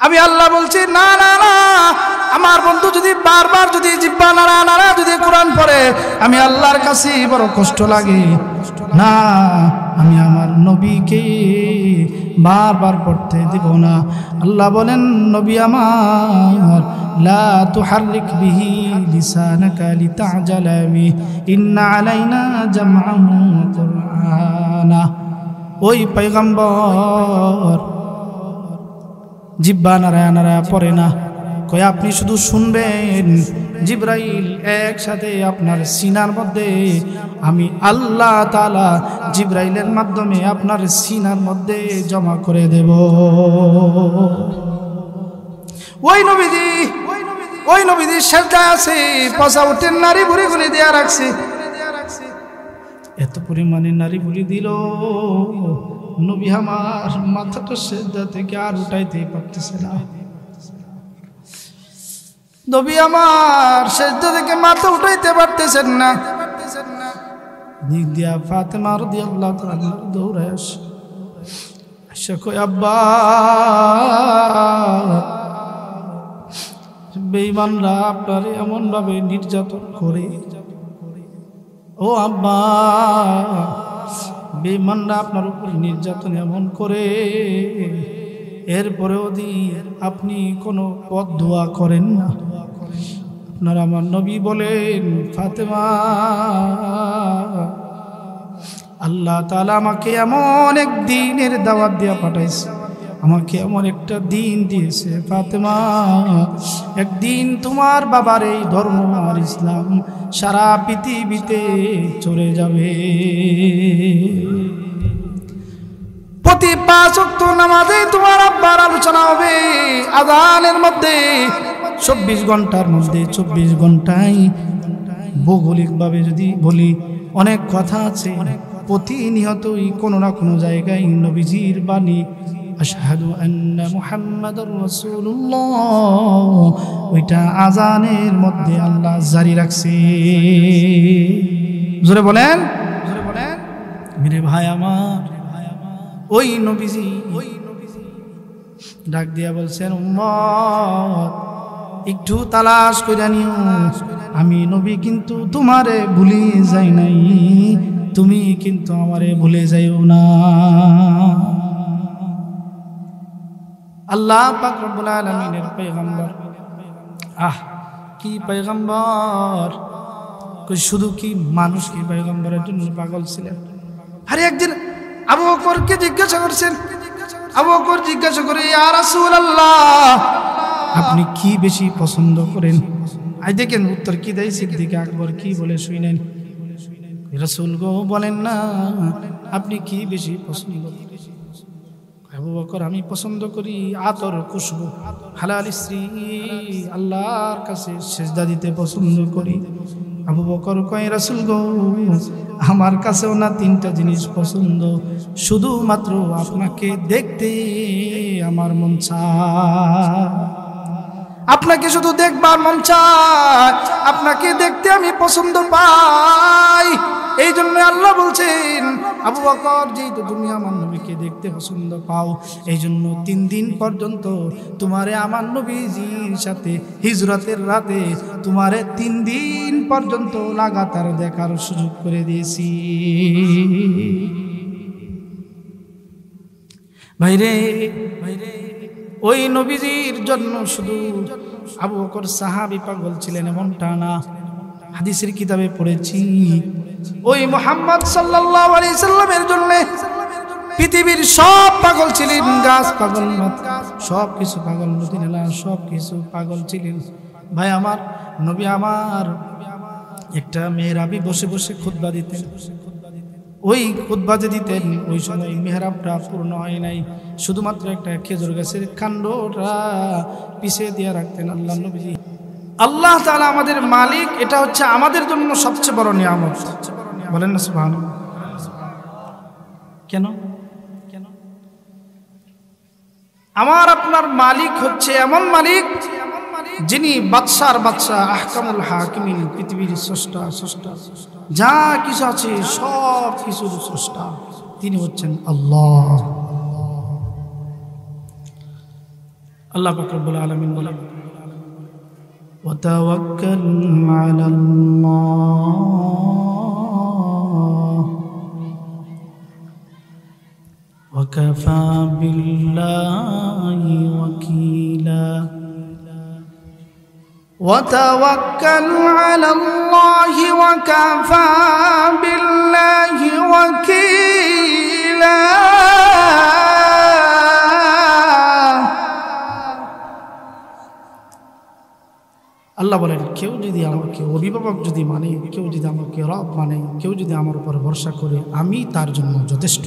আমি আল্লাহ বলছি না না না, আমার বন্ধু যদি বারবার যদি জিহ্বা নাড়া নাড়া যদি কোরআন পড়ে আমি আল্লাহর কাছে বড় কষ্ট লাগে না, আমি আমার নবীকে বারবার পড়তে দেব না। আল্লাহ বলেন নবী আমার লা তুহাররিক বিহি লিসানাকা লিতা'জালা বিহি ইন্না আলাইনা জামআহু ওয়া কুরআনা। ওই পয়গম্বর জিহ্বা নাড়ায়া নাড়ায়া পড়ে না, কই আপনি শুধু শুনবেন, জিবরাইল একসাথে আপনার সিনার মধ্যে আমি আল্লাহ তাআলা জিবরাইলের মাধ্যমে আপনার সিনার মধ্যে জমা করে দেব। ওই নবীজি সেজদায় আছে, পচা উঠে নারী ভুড়ি গুলি দেয়া রাখছে, এত পরিমাণে নারী ভুলি দিল নবী আমার মাথাটা সেজদা থেকে আর উঠাইতে পারতেছে না। নবী আমার সেজদা থেকে মাথা উঠাইতে পারতেছেন না। দিক দিয়া ফাতেমা রাদিয়াল্লাহু তাআলা দৌড়ায় আসে, কই আব্বা, বেঈমানরা আপনারে এমন ভাবে নির্যাতন করে, ও আব্বা, বেঈমানরা আপনার উপর নির্যাতন এমন করে, এরপরেও আপনি কোনো পথ দোয়া করেন না। আপনার আমার নবী বলেন ফাতেমা, আল্লাহ তাআলা আমাকে এমন এক দিনের দাওয়াত দিয়া পাঠাইছে, আমাকে এমন একটা দিন দিয়েছে ফাতেমা, একদিন তোমার বাবার এই ধর্ম আর ইসলাম সারা পৃথিবীতে চলে যাবে। প্রতি 5 ওয়াক্ত নামাজে তোমার আব্বার আলোচনা হবে, আযানের মধ্যে 24 ঘন্টার মধ্যে 24 ঘন্টায় ভৌগোলিকভাবে যদি বলি অনেক কথা আছে, প্রতিনিয়তই কোনো না কোনো জায়গায় নবীজির বাণী আশহাদু আন্না মুহাম্মাদুর রাসূলুল্লাহ ওইটা আযানের মধ্যে আল্লাহ জারি রাখছে। জোরে বলেন, জোরে বলেন। মেরে ভাই আমার, ওই নবীজি ডাক দিয়া বলছেন উম্মত একটু তালাশ কইরা নিও, আমি নবী কিন্তু তোমারে ভুলে যাই নাই, তুমি কিন্তু আমারে ভুলে যাইও না। আল্লাহ পাক রব্বুল আলামিনের পয়গম্বর, কি পয়গম্বর, কই শুধু কি মানুষ কি পয়গম্বরের জন্য পাগল ছিলেন? আরে একদিন আবু বকরকে জিজ্ঞাসা করছেন, আবু বকর জিজ্ঞাসা করে ইয়া রাসূলুল্লাহ আপনি কি বেশি পছন্দ করেন? আই দেখেন উত্তর কি দেয় সিদ্দিক আকবর, কি বলে শুনেন। রাসূল গো বলেন না আপনি কি বেশি পছন্দ করেন? আবু বকর আমি পছন্দ করি আতর খুশবু, হালাল স্ত্রী, আল্লাহর কাছে সিজদা দিতে পছন্দ করি। আবু বকর কয় রাসূল গো আমার কাছেও না 3টা জিনিস পছন্দ, শুধুমাত্র আপনাকে দেখতে আমার মন চায়, আপনাকে শুধু দেখবার মন চায়, আপনাকে দেখতে আমি পছন্দ পাই। এই জন্য আল্লাহ বলছেন আবু বকর যেহেতু তুমি আমার নবীকে দেখতে পছন্দ পাও, এই জন্য 3 দিন পর্যন্ত তোমারে আমার নবীজির সাথে হিজরতের রাতে তোমারে 3 দিন পর্যন্ত লাগাতার দেখার সুযোগ করে দিয়েছি। ভাইরে ভাইরে, ওই নবীজির জন্য শুধু আবু বকর সাহাবী পাগল ছিলেন এমনটা না, হাদিসের কিতাবে পড়েছি ওই মুহাম্মদ সাল্লাল্লাহু আলাইহি সাল্লামের জন্য পৃথিবীর সব পাগল ছিলেন, গাছ পাগল, সব কিছু পাগল, মদিনা সব কিছু পাগল ছিলেন। ভাই আমার নবী আমার একটা মেহরাবি বসে বসে খুতবা দিতেন, ওই খুতবা যে দিতেন ওই সময় মেহরাবটা পূর্ণ হয় নাই, শুধুমাত্র একটা খেজুর গাছের কাণ্ডটা পিছিয়ে দিয়ে রাখতেন আল্লাহ নবীজি। আল্লাহ তাআলা আমাদের মালিক, এটা হচ্ছে আমাদের জন্য সবচেয়ে বড় নিয়ামত, বলেন না সুবহানাল্লাহ। কেন? আমার আপনার মালিক হচ্ছে এমন মালিক যিনি বাদশার বাদশা, আহকামুল হাকিমিন, পৃথিবীর স্রষ্টা, যা কিছু আছে সব কিছুর স্রষ্টা, তিনি হচ্ছেন আল্লাহ। আল্লাহ পাক রব্বুল আলামিন বলেন ওয়াতাওয়াক্কাল আলাল্লাহ ওয়াকাফা বিল্লাহি ওয়াকিলা وتوكل على الله وكفى بالله وكيلا আল্লাহ বলেন কেউ যদি আমাকে অভিভাবক যদি মানে, কেউ যদি আমাকে রব মানে, কেউ যদি আমার উপর ভরসা করে, আমি তার জন্য যথেষ্ট।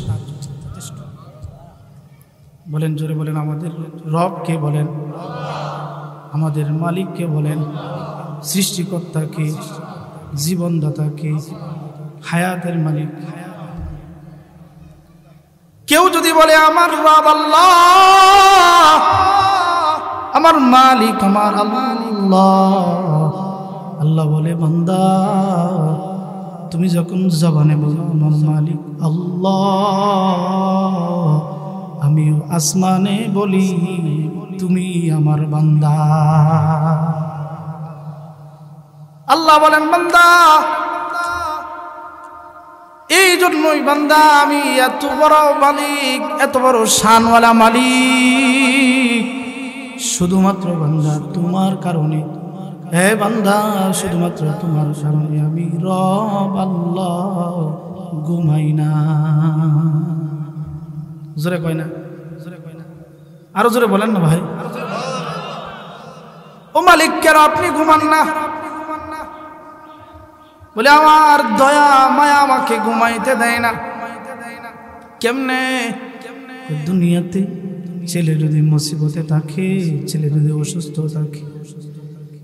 বলেন জোরে বলেন, আমাদের রব কে বলেন? আমাদের মালিককে বলেন, সৃষ্টিকর্তাকে, জীবনদাতাকে, হায়াতের মালিক। কেউ যদি বলে আমার রব আল্লাহ, আমার মালিক আমার আল্লাহ, আল্লাহ বলে বান্দা তুমি যখন জবানে বলো আমার মালিক আল্লাহ, আমিও আসমানে বলি তুমি আমার বান্দা। আল্লাহ বলেন বান্দা এই জন্যই বান্দা আমি এত বড় মালিক, এত বড় শানওয়ালা মালিক, শুধুমাত্র বান্দা তোমার কারণে। হে বান্দা শুধুমাত্র তোমার কারণে আমি রব আল্লাহ ঘুমাই না। জোরে কয় না? আরো জোরে বলেন না ভাই। ও মালিক কেন আপনি ঘুমান না? বলে আমার দয়া মায়া আমাকে ঘুমাইতে দেয় না। কেমনে? দুনিয়াতে ছেলে যদি মুসিবতে থাকে, ছেলে যদি অসুস্থ থাকে,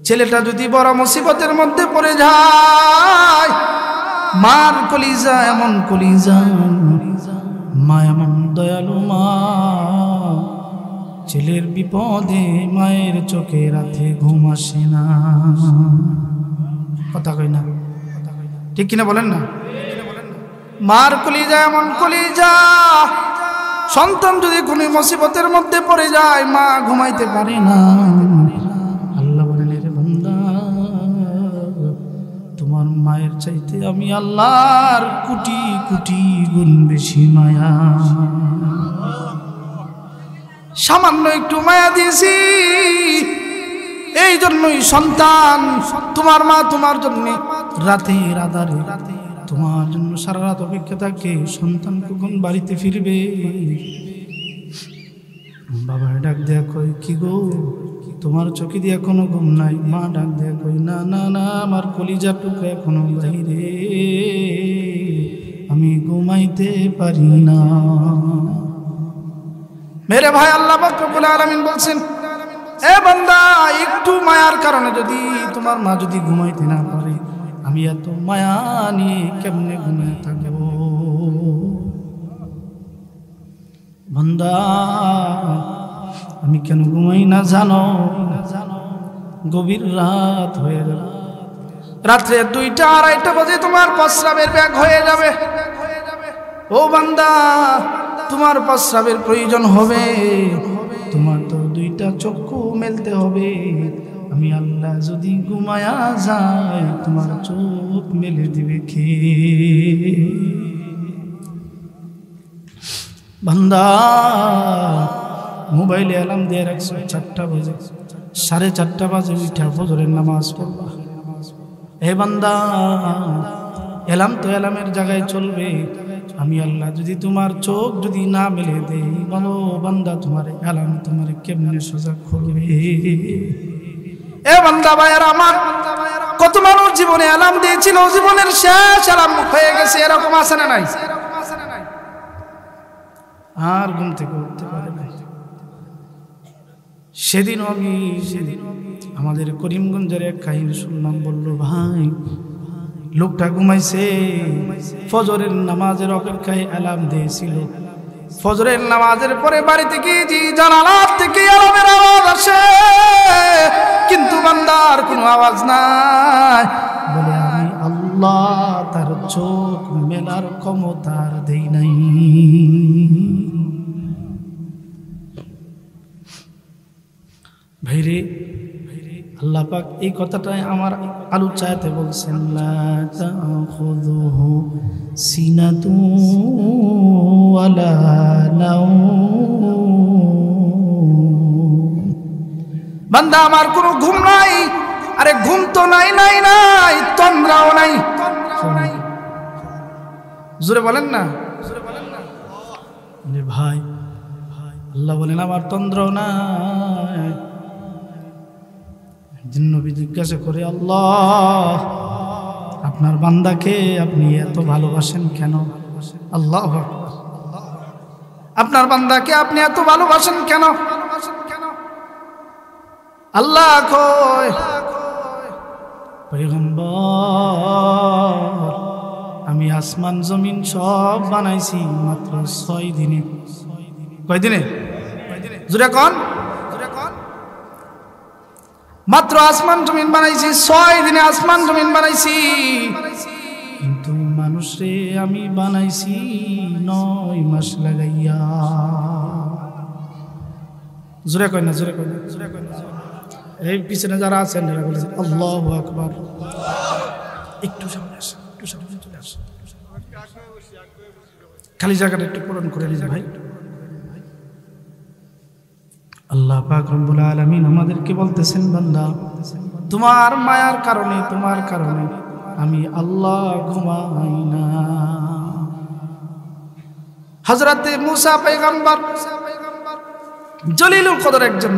ছেলেটা যদি বড় মুসিবতের মধ্যে পড়ে যায়, মার কলিজা এমন কলিজা, মা এমন দয়ালু মা, ছেলের বিপদে মায়ের চোখে রাতে ঘুম আসে না। কথা কই না? ঠিক কিনা বলেন না? মার কলিজা এমন কলিজা, সন্তান যদি কোনো মুসিবতের মধ্যে পড়ে যায় মা ঘুমাইতে পারে না। আল্লাহ বলেন রে বান্দা তোমার মায়ের চাইতে আমি আল্লাহর কোটি কোটি গুণ বেশি মায়া, সামান্য একটু মায়া দিয়েছি। এই জন্যই সন্তান তোমার মা তোমার জন্য রাতের আধারে তোমার জন্য সারা রাত অপেক্ষা থাকে সন্তান কখন বাড়িতে ফিরবে। বাবা ডাক দেয়া কই কি গো তোমার চোখে দিয়ে এখনো ঘুম নাই? মা ডাক দেয়া কই না না না আমার কলিজার টুকরা এখনো বাইরে, আমি ঘুমাইতে পারি না। মেরে ভাই আল্লাহ পাক রব্বুল আলামিন বলছেন এ বান্দা একটু মায়ার কারণে যদি তোমার মা যদি ঘুমাইতে না পারে, আমি এত মায়া নিয়ে কেমনে ঘুমিয়ে থাকবো? বান্দা আমি কেন ঘুমাই না জানো? গভীর রাত হয়ে গেল, রাত্রে 2টা 2:30 বাজে তোমার প্রস্রাবের ব্যাগ হয়ে যাবে। ও বান্দা তোমার প্রস্রাবের প্রয়োজন হবে, তোমার তো 2টা চক্ষু মেলতে হবে। আমি আল্লাহ যদি ঘুমায়া যাই তোমার চোখ মেলে দিবে কে? বান্দা মোবাইলে অ্যালার্ম দিয়ে রাখছো 4টা বাজে, 4:30 বাজে উঠা ফজরের নামাজ পড়বা। হে বান্দা অ্যালার্ম তো অ্যালার্মের জায়গায় চলবে, আমি আল্লাহ যদি তোমার চোখ যদি না মেলে দেই, বলো বান্দা তোমার অ্যালার্ম তোমার কেমনে সজাগ করবে? এ বান্দা ভাইয়ের আমার, কত মানুষ জীবনে অ্যালার্ম দিয়েছিল, জীবনের শেষ অ্যালার্ম হয়ে গেছে, এরকম আছে না নাই? আর ঘুম থেকে উঠতে পারে নাই। সেদিন আমি আমাদের করিমগঞ্জের এক কাহিনী শুনলাম। বললো ভাই লোকটা ঘুমাইছে, ফজরের নামাজের অপেক্ষায় অ্যালার্ম দিয়েছিল। ফজরের নামাজের পরে বাড়িতে গিয়ে জানালার থেকে অ্যালার্মের আওয়াজ আসে, কিন্তু বান্দার কোনো আওয়াজ নাই। বলে আমি আল্লাহ তার চোখ মেলার ক্ষমতার দেই নাই। ভাইরে আল্লাহ পাক এই কথাটাই আমার আলোচনাতে বলছেন, লা তাখুযুহু সিনাতু ওয়ালা নাওম। বান্দা আমার কোনো ঘুম নাই, আরে ঘুম তো নাই নাই নাই, তন্দ্রাও নাই। জোরে বলেন না ভাই। আল্লাহ বলেন আমার তন্দ্রাও নাই। নবী জিজ্ঞাসা করে, আল্লাহ আপনার বান্দাকে আপনি এত ভালোবাসেন কেন? আল্লাহু আকবার। আপনার বান্দাকে আপনি এত ভালোবাসেন কেন? আল্লাহ কয়, পয়গম্বর আমি আসমান জমিন সব বানাইছি মাত্র 6 দিনে। কয় দিনে? জোরে কোন? মাত্র আসমান জমিন বানাইছি, 6 দিনে আসমান জমিন বানাইছি। কিন্তু মানুষে আমি বানাইছি 9 মাস লাগাইয়া। জোরে কয় না, জোরে কয় না। এই পিছনে যারা আছেন এরা বলেন আল্লাহু আকবার। একটু সামনে আসেন, একটু সামনে চলে আসেন, খালি জায়গাটা একটু পূরণ করে নিন ভাই। আল্লাহ পাক রব্বুল আলামিন আমাদেরকে বলতেছেন, বান্দা তোমার মায়ার কারণে, তোমার কারণে আমি আল্লাহ ঘুমাই না। হযরতে মুসা পয়গম্বর জলিলুল কদর একজন।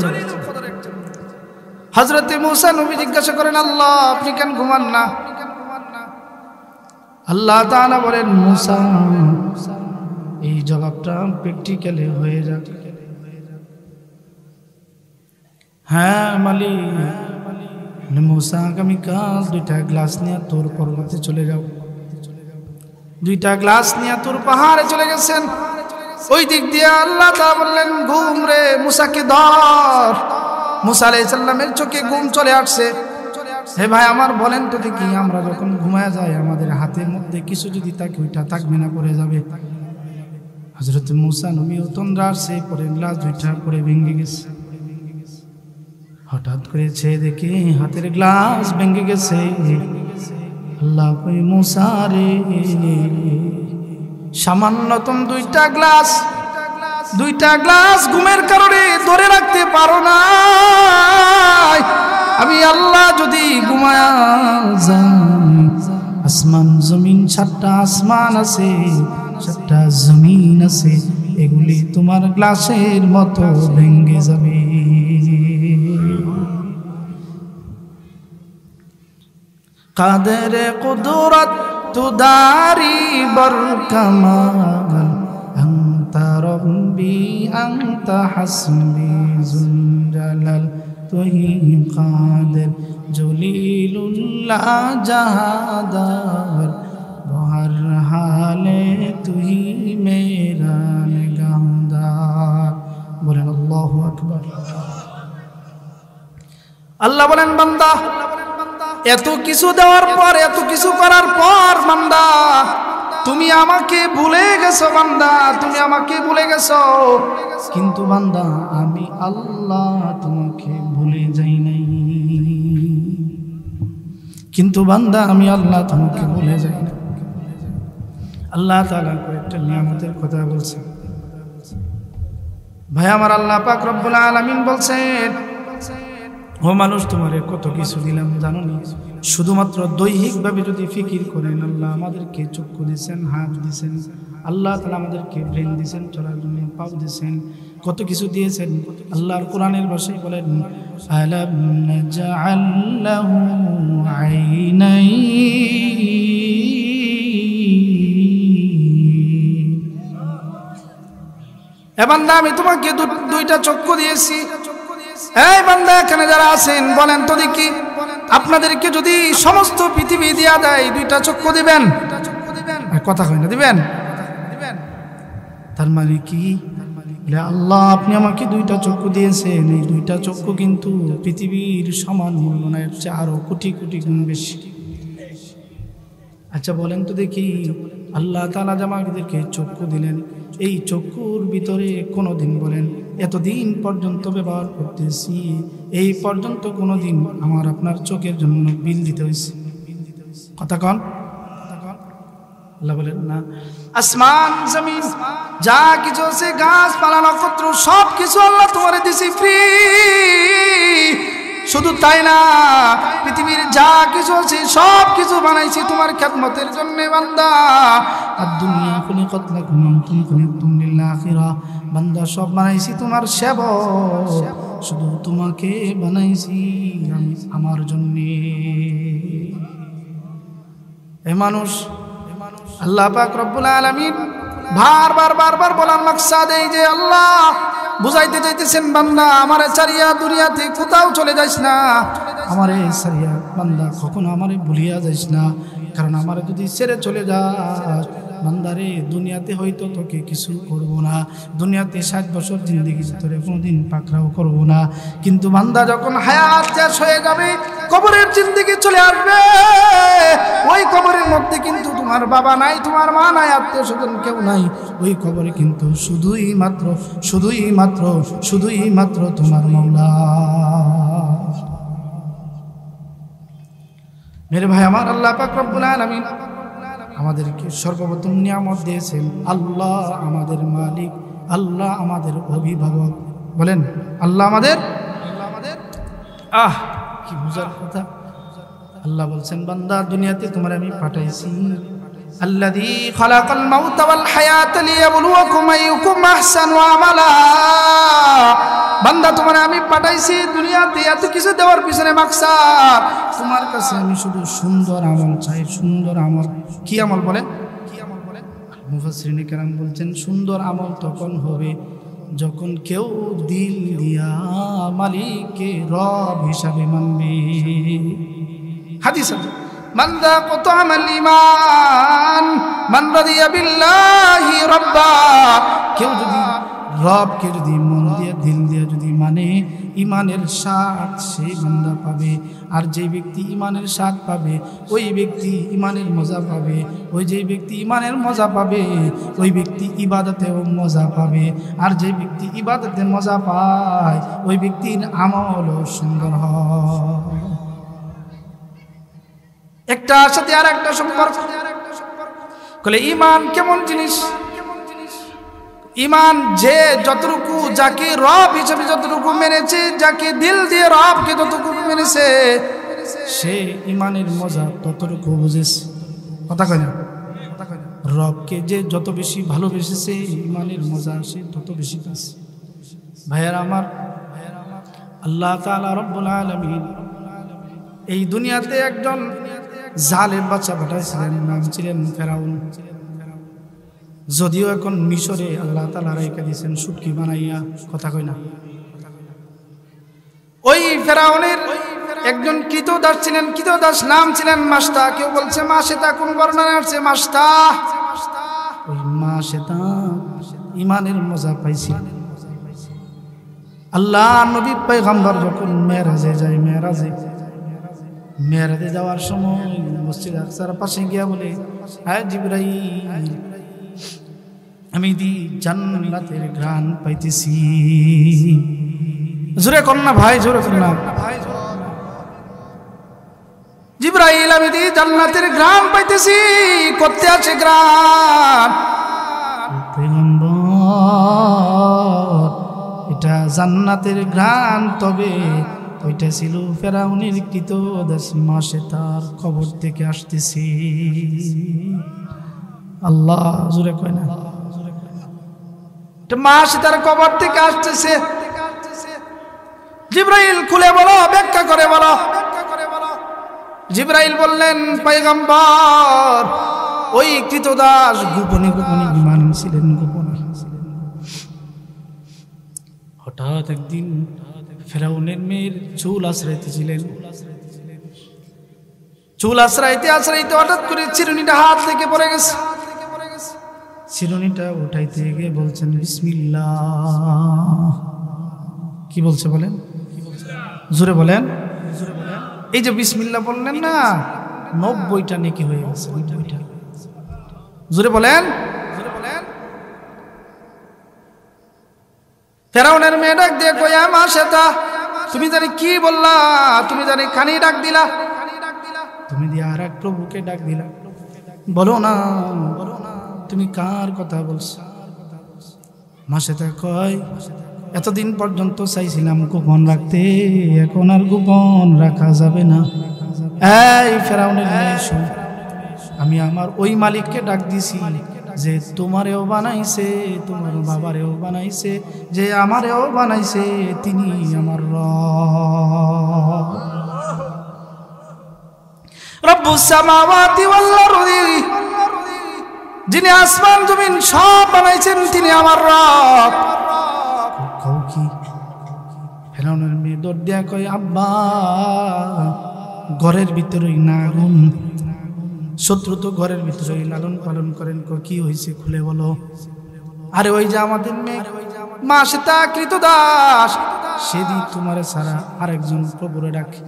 হযরতে মুসা নবী জিজ্ঞাসা করেন, আল্লাহ আপনি কেন ঘুমান না? আল্লাহ তাআলা বলেন, মুসা এই জবাবটা প্র্যাকটিক্যালি হয়ে যাক। হ্যাঁ মালিক। মুসা আগামীকাল 2টা গ্লাস নিয়ে তোর পর্বতে চলে যাও। 2টা গ্লাস নিয়ে তোর পাহাড়ে চলে গেছেন। ওই দিক দিয়ে আল্লাহ তাআলা বললেন, ঘুম রে মুসাকে ধর। মুসা আলাইহিস সালামের চোখে ঘুম চলে আসছে। হে ভাই আমার বলেন তো দেখি, আমরা যখন ঘুমায় যাই আমাদের হাতের মধ্যে কিছু যদি থাকে ওইটা থাকবে না, পড়ে যাবে। হযরত মুসা নবী তন্দ্রা আসছে, পরে গ্লাস 2টা পরে ভেঙে গেছে। হঠাৎ করে ছেড়ে দেখে হাতের গ্লাস ভেঙে গেছে। আল্লাহ কই, মুসা রে সামান্য তুমি 2টা গ্লাস ঘুমের কারণে ধরে রাখতে পারো না। আমি আল্লাহ যদি ঘুমায়া যাই, আসমান জমিন 7টা আসমান আছে, 7টা জমিন আছে, এগুলি তোমার গ্লাসের মতো ভেঙে যাবে। কাদের কুদরত তুদারি বরকামাল, আনতা রব্বি আনতা হাসবি জুলজালাল, তুই কাদের জলিলুল্লাহ জাহাদার, বহর হালে তুই মেরা নিগাহদার। বলেন আল্লাহু আকবার। আল্লাহ বলেন, বান্দা এত কিছু দেওয়ার পর, এত কিছু করার পর বান্দা তুমি আমাকে ভুলে গেছো। বান্দা তুমি আমাকে ভুলে গেছো, কিন্তু বান্দা আমি আল্লাহ তোমাকে ভুলে যাই নাই। কিন্তু বান্দা আমি আল্লাহ তোমাকে ভুলে যাই না। আল্লাহ তাআলা কয়েকটা নিয়ামতের কথা বলছেন। ভাই আমার আল্লাহ পাক রব্বুল আলামিন বলছেন, ও মানুষ তোমারে কত কিছু দিলাম জানো নি? শুধুমাত্র দৈহিকভাবে যদি ফিকির করেন, আল্লাহ আমাদেরকে চক্ষু দিয়েছেন, হাত দিয়েছেন, আল্লাহ তাআলা আমাদেরকে ব্রেন দিয়েছেন, চলার জন্য পাও দিয়েছেন, কত কিছু দিয়েছেন। আল্লাহর কোরআনের ভাষায় বলেন, আলাম নাজআল লাহু আইনাইন। এ বান্দা আমি তোমাকে 2টা চক্ষু দিয়েছি। এই বান্দা এখানে যারা আছেন বলেন তো দেখি, আপনাদেরকে যদি সমস্ত পৃথিবী দেয়া দেয় 2টা চক্ষু দিবেন? কথা কয় না, দিবেন? তার মানে কি? আল্লাহ আপনি আমাকে 2টা চক্ষু দিয়েছেন, এই 2টা চক্ষু কিন্তু পৃথিবীর সমান মূল্য না, এর চেয়ে আরো কোটি কোটি গুণ বেশি। আচ্ছা বলেন তো দেখি, আল্লাহ তাআলা আমাদেরকে চক্ষু দিলেন, এই চক্ষুর ভিতরে কোনোদিন বলেন এতদিন পর্যন্ত ব্যবহার করতেছি, এই পর্যন্ত কোনোদিন আমার আপনার চোখের জন্য বিল দিতে হয়েছে? কথা কন, আল্লাহ বলেন না। আসমান জমিন যা কিছু আছে, গাছপালা নক্ষত্র সব কিছু আল্লাহ তোমারে দিছি ফ্রি। শুধু তাই না, পৃথিবীর যা কিছু আছে সব কিছু বানাইছি তোমার খেদমতের জন্য বান্দা। আর দুনিয়া খুলিকাত লাকুম আনতুম খুলিকতুম লিল আখিরাহ, বান্দা সব বানাইছি তোমার সেবক, শুধু তোমাকে বানাইছি আমি আমার জন্য। এ মানুষ আল্লাহ পাক রব্বুল আলামিন বারবার বলার মাকসাদ এই যে আল্লাহ বুঝাইতে চাইতেছেন, বান্দা আমারে ছাড়িয়া দুনিয়াতে কোথাও চলে যাইস না, আমারে ছাড়িয়া বান্দা কখনো আমারে ভুলিয়া যাইস না। কারণ আমারে যদি ছেড়ে চলে যাস বান্দারে, দুনিয়াতে হয়তো তোকে কিছু করব না, দুনিয়াতে 60 বছর জিন্দেগি তোরে কোনোদিন পাকড়াও করব না, কিন্তু বান্দা যখন হায়াত শেষ হয়ে যাবে, কবরের জিন্দেগি চলে আসবে, ওই কবরের মধ্যে কিন্তু তোমার বাবা নাই, তোমার মা নাই, আত্মীয় স্বজন কেউ নাই, ওই কবরে কিন্তু শুধুই মাত্র তোমার মাওলা। মেরে ভাই আমার, আল্লাহ পাক রব্বুল আলামিন আমাদেরকে সর্বপ্রথম নিয়ামত দিয়েছেন। আল্লাহ আমাদের মালিক, আল্লাহ আমাদের অভিভাবক। বলেন আল্লাহ আমাদের কি বুঝার কথা। আল্লাহ বলছেন, বান্দা দুনিয়াতে তোমার আমি পাঠাইছি। আল্লাযী খালাকাল মাউতা ওয়াল হায়াতা লিয়াবলুয়াকুম আইয়ুকুম আহসানু আমালা। বান্দা তোমার আমি পাঠাইছি দুনিয়াতে এত কিছু দেওয়ার পিছনে মাকসাদ, তোমার কাছে আমি শুধু সুন্দর আমল চাই। সুন্দর আমল কি আমল বলেন? মুফাসসিরিনে কেরাম বলছেন, সুন্দর আমল তখন হবে যখন কেউ দিল দিয়া মালিককে রব হিসাবে মানবে। হাদিস আছে, মান যাকা তা'আমাল ঈমান মান রাদিয়া বিল্লাহি রাব্বা। কেউ যদি রবকে যদি মন দিয়ে দিল দিয়ে যদি মানে, ইমানের স্বাদ সেই বান্দা পাবে। আর যে ব্যক্তি ইমানের স্বাদ পাবে, ওই ব্যক্তি ইমানের মজা পাবে। ওই যে ব্যক্তি ইমানের মজা পাবে, ওই ব্যক্তি ইবাদতেও মজা পাবে। আর যে ব্যক্তি ইবাদতে মজা পায়, ওই ব্যক্তির আমলও সুন্দর হয়। একটার সাথে আর একটা সম্পর্ক। বলে ইমান কেমন জিনিস? ইমান যে যতটুকু যাকে রব হিসেবে যতটুকু মেনেছে, যাকে দিল দিয়ে রবকে যতটুকু মেনেছে, সে ইমানের মজা ততটুকু বুঝেছে। কথা কয় না? রবকে যে যত বেশি ভালোবেসেছে, ইমানের মজা সে তত বেশি পেয়েছে। ভাইয়ারা আমার, আল্লাহ তাআলা রব্বুল আলামিন এই দুনিয়াতে একজন জালেম বাচ্চা পাঠাইছিলেন, নাম ছিলেন ফেরাউন। যদিও এখন মিশরে আল্লাহ তাআলা রেখে দিয়েছেন শুটকি বানাইয়া। কথা কই না? ওই ফেরাউনের একজন কৃতদাস ছিলেন, কৃতদাস নাম ছিলেন মাশতা। কেউ বলছে মাশতা, কোন বর্ণনা আসছে মাশতা। ওই মাশতা ইমানের মজা পাইছিল। আল্লাহ নবী পয়গম্বর যখন মেরাজে যায়, মেরাজে যাওয়ার সময় মসজিদ আকসার পাশে গিয়া বলে, হ্যাঁ জিবরাইল, আমি দি জান্নাতের ঘ্রাণ পাইতেছি। জোরে কর না ভাই, জোরে কর না। জিবরাইল, আমি দি জান্নাতের ঘ্রাণ পাইতেছি। করতে আছে ঘ্রাণ? পয়গম্বর, এটা জান্নাতের ঘ্রাণ, তবে ওইটা ছিল ফেরাউনের কৃতদাস মাশতার কবর থেকে আসতেছি। আল্লাহ জোরে কয় না? মাশতার কবর থেকে আসতেছে। জিবরাইল খুলে বলো, ব্যাখ্যা করে বলো। জিবরাইল বললেন, পয়গম্বর, ওই কৃতদাস গোপনে গোপনে ঈমান ছিলেন, গোপনে। হঠাৎ একদিন ফেরাউনের মেয়ের চুল আশ্রাইতেছিলেন। চুল আশ্রাইতে আশ্রাইতে হঠাৎ করে চিরুনিটা হাত থেকে পড়ে গেছে। চিরুনিটা উঠাইতে গিয়ে বলছেন বিসমিল্লাহ। কি বলছে বলেন? জোরে বলেন। এই যে বিসমিল্লাহ বললেন না, 90টা নেকি হয়ে গেছে। 90টা। জোরে বলেন। ফেরাউনের মেয়ে ডাক দিয়ে কই মা সেতা তুমি জানি কি বললা, তুমি জানি কানি ডাক দিলা, তুমি দিয়ে আর এক প্রভুকে ডাক দিলা, বলো না তুমি কার কথা বলছো? মা সেতা কয় এতদিন পর্যন্ত চাইছিলাম গোপন রাখতে, এখন আর গোপন রাখা যাবে না। এই ফেরাউনের মেয়ে শোন, আমি আমার ওই মালিককে ডাক দিছি যে তোমারেও বানাইছে, তোমার বাবারেও বানাইছে, যে আমারেও বানাইছে, তিনি আমার রব্বুস সামাওয়াতি ওয়াল আরদি, যিনি আসমান জমিন সব বানাইছেন তিনি আমার রব। কও কি? ফেরাউনের মেয়ে দৌড় দিয়া কয় আব্বা ঘরের ভিতরেই না আগুন, শত্রু তো ঘরের ভিতরেই লালন পালন করেন, কি হয়েছে খুলে বলো। আরে ওই যে আমাদের মেয়ে মা সেতা কৃতদাস, সেদিন তোমার ছাড়া আরেকজন প্রভুরে ডাকে,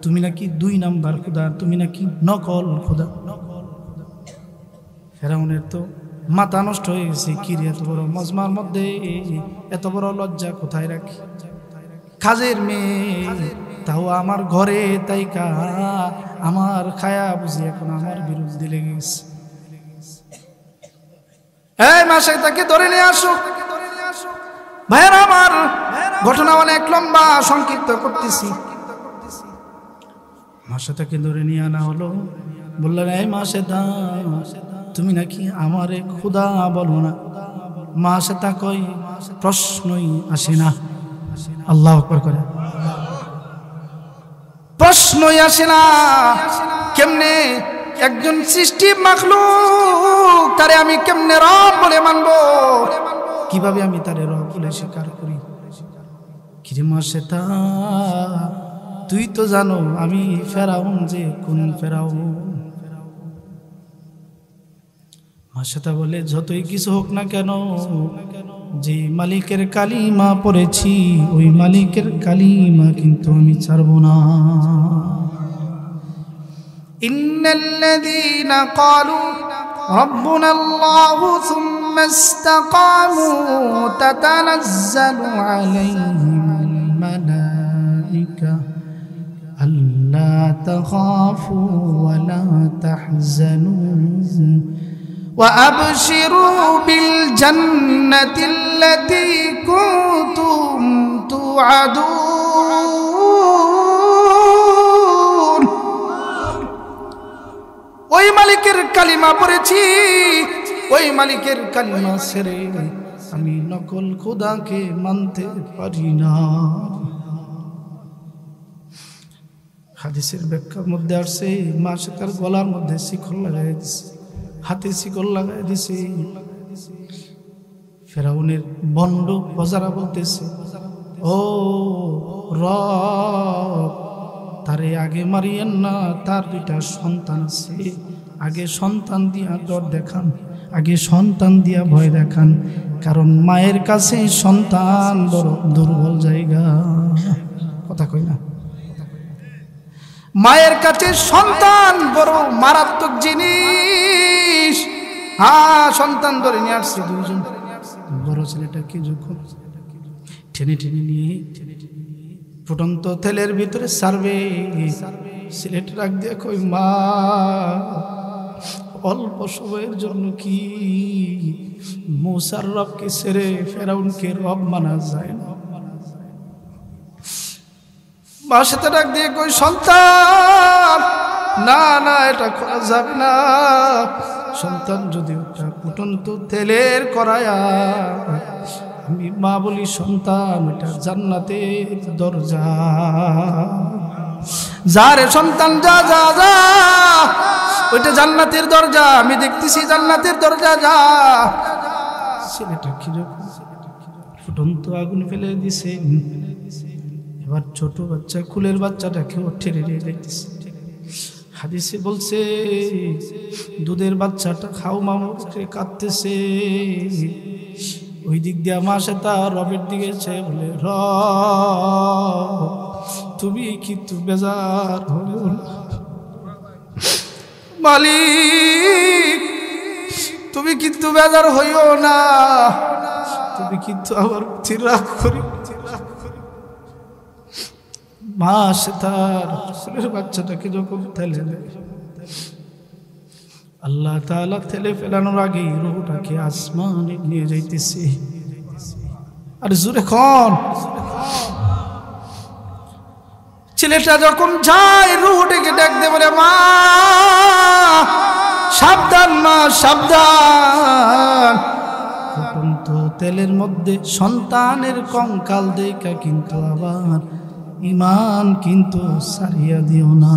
তুমি নাকি 2 নাম্বার খোদা, তুমি নাকি নকল খোদা। ফেরাউনের তো মাথা নষ্ট হয়ে গেছে, কি রে এত বড় মজমার মধ্যে এত বড় লজ্জা কোথায় রাখি? কাজের মেয়ে তাও আমার ঘরে, তাই কা আমার খায়া বুঝি এখন আমার বিরুদ্ধে লেগে গেছে। এই মাসে তাকে ধরে নিয়ে আসো। ভাইয়ের আমার ঘটনা অনেক লম্বা, সংক্ষিপ্ত করতেছি। মাসে তাকে ধরে নিয়ে আনা হলো, বললেন এই মাসে দা তুমি নাকি আমারে খুদা বলো না। মা সেতা কই প্রশ্নই আসে না। আল্লাহু আকবার করে, প্রশ্নই আসে না। কেমনে একজন সৃষ্টি মাখলুক তারে আমি কেমনে রব বলে মানবো? কিভাবে আমি তারে রব বলে স্বীকার করি? কিরে মা সেতা তুই তো জানো আমি ফেরাউন, যে কোন ফেরাউন। মা সেতা বলে যতই কিছু হোক না কেন, যে মালিকের কালিমা পড়েছি ওই মালিকের কালিমা কিন্তু আমি ছাড়বো না। ইন্নাল্লাযীনা ক্বালু রাব্বুনাল্লাহু সুম্মা ইসতাকামু তাতানাজ্জালু আলাইহিমুল মালায়েকা আল্লা তাখাফু ওয়া লা তাহজানু وأبشروا بالجنة التي كنتم توعدون। ওই মালিকের কালিমা পড়েছি, ওই মালিকের কালিমা ছেড়ে আমি নকল খোদাকে মানতে পারি না। হাদিসের ব্যাখ্যার মধ্যে আসছে মা সেতার গলার মধ্যে শিকল লাগাই দিছে, হাতে শিকল লাগাই দিছে। ফেরাউনের বন্ড প্রজারা বলতেছে ও রব তারে আগে মারিয়েন না, তার 2টা সন্তান আছে, আগে সন্তান দিয়া ডর দেখান, আগে সন্তান দিয়া ভয় দেখান, কারণ মায়ের কাছে সন্তান বড় দুর্বল জায়গা। কথা কই না? মায়ের কাছে সন্তান বড় মারাত্মক জিনিস। সন্তান ধরে নিয়ে আসছে 2জন। বড় ছেলেটাকে যখন টেনে টেনে নিয়ে ফুটন্ত তেলের ভিতরে সারবে, ছেলেটা রাখ দিয়ে কই মা অল্প সময়ের জন্য কি মূসার রবকে ছেড়ে ফেরাউনকে রব মানা যায় না? মা সাথে ডাক দিয়ে কই সন্তান না না এটা করা যাবে না। সন্তান যদি ওটা ফুটন্ত তেলের করায়া, আমি মা বলি সন্তান ওটা জান্নাতের দরজা। যারে সন্তান যা যা যা, ওইটা জান্নাতের দরজা, আমি দেখতেছি জান্নাতের দরজা যা। ছেলেটা কিরকম ফুটন্ত আগুন ফেলে দিছে। এবার ছোট বাচ্চা কুলের বাচ্চাটাকে ঠেলে দেখতেছে। হাদিসে বলছে দুধের বাচ্চাটা খাও মামুকে কাঁদতেছে। ওই দিক দিয়ে মা সেতা রবের দিকে চেয়ে বলে রব তুমি কিন্তু বেজার হলো না। মালিক তুমি কিন্তু বেজার হইও না, তুমি কিন্তু আবার রাগ করি। মা সে তার ছেলের বাচ্চাটাকে যখন তেলে দেয়, আল্লাহ তাআলা তেলে ফেলানোর আগে রূহটাকে আসমানে নিয়ে যাইতেছে। আর জোরে কোন ছেলেটা যখন যায় রূহটাকে ডাক দিয়ে বলে, মা সাবধান, মা সাবধান। তো তেলের মধ্যে সন্তানের কঙ্কাল দেখা কিন্তু আবার ইমান কিন্তু সারিয়া দিও না।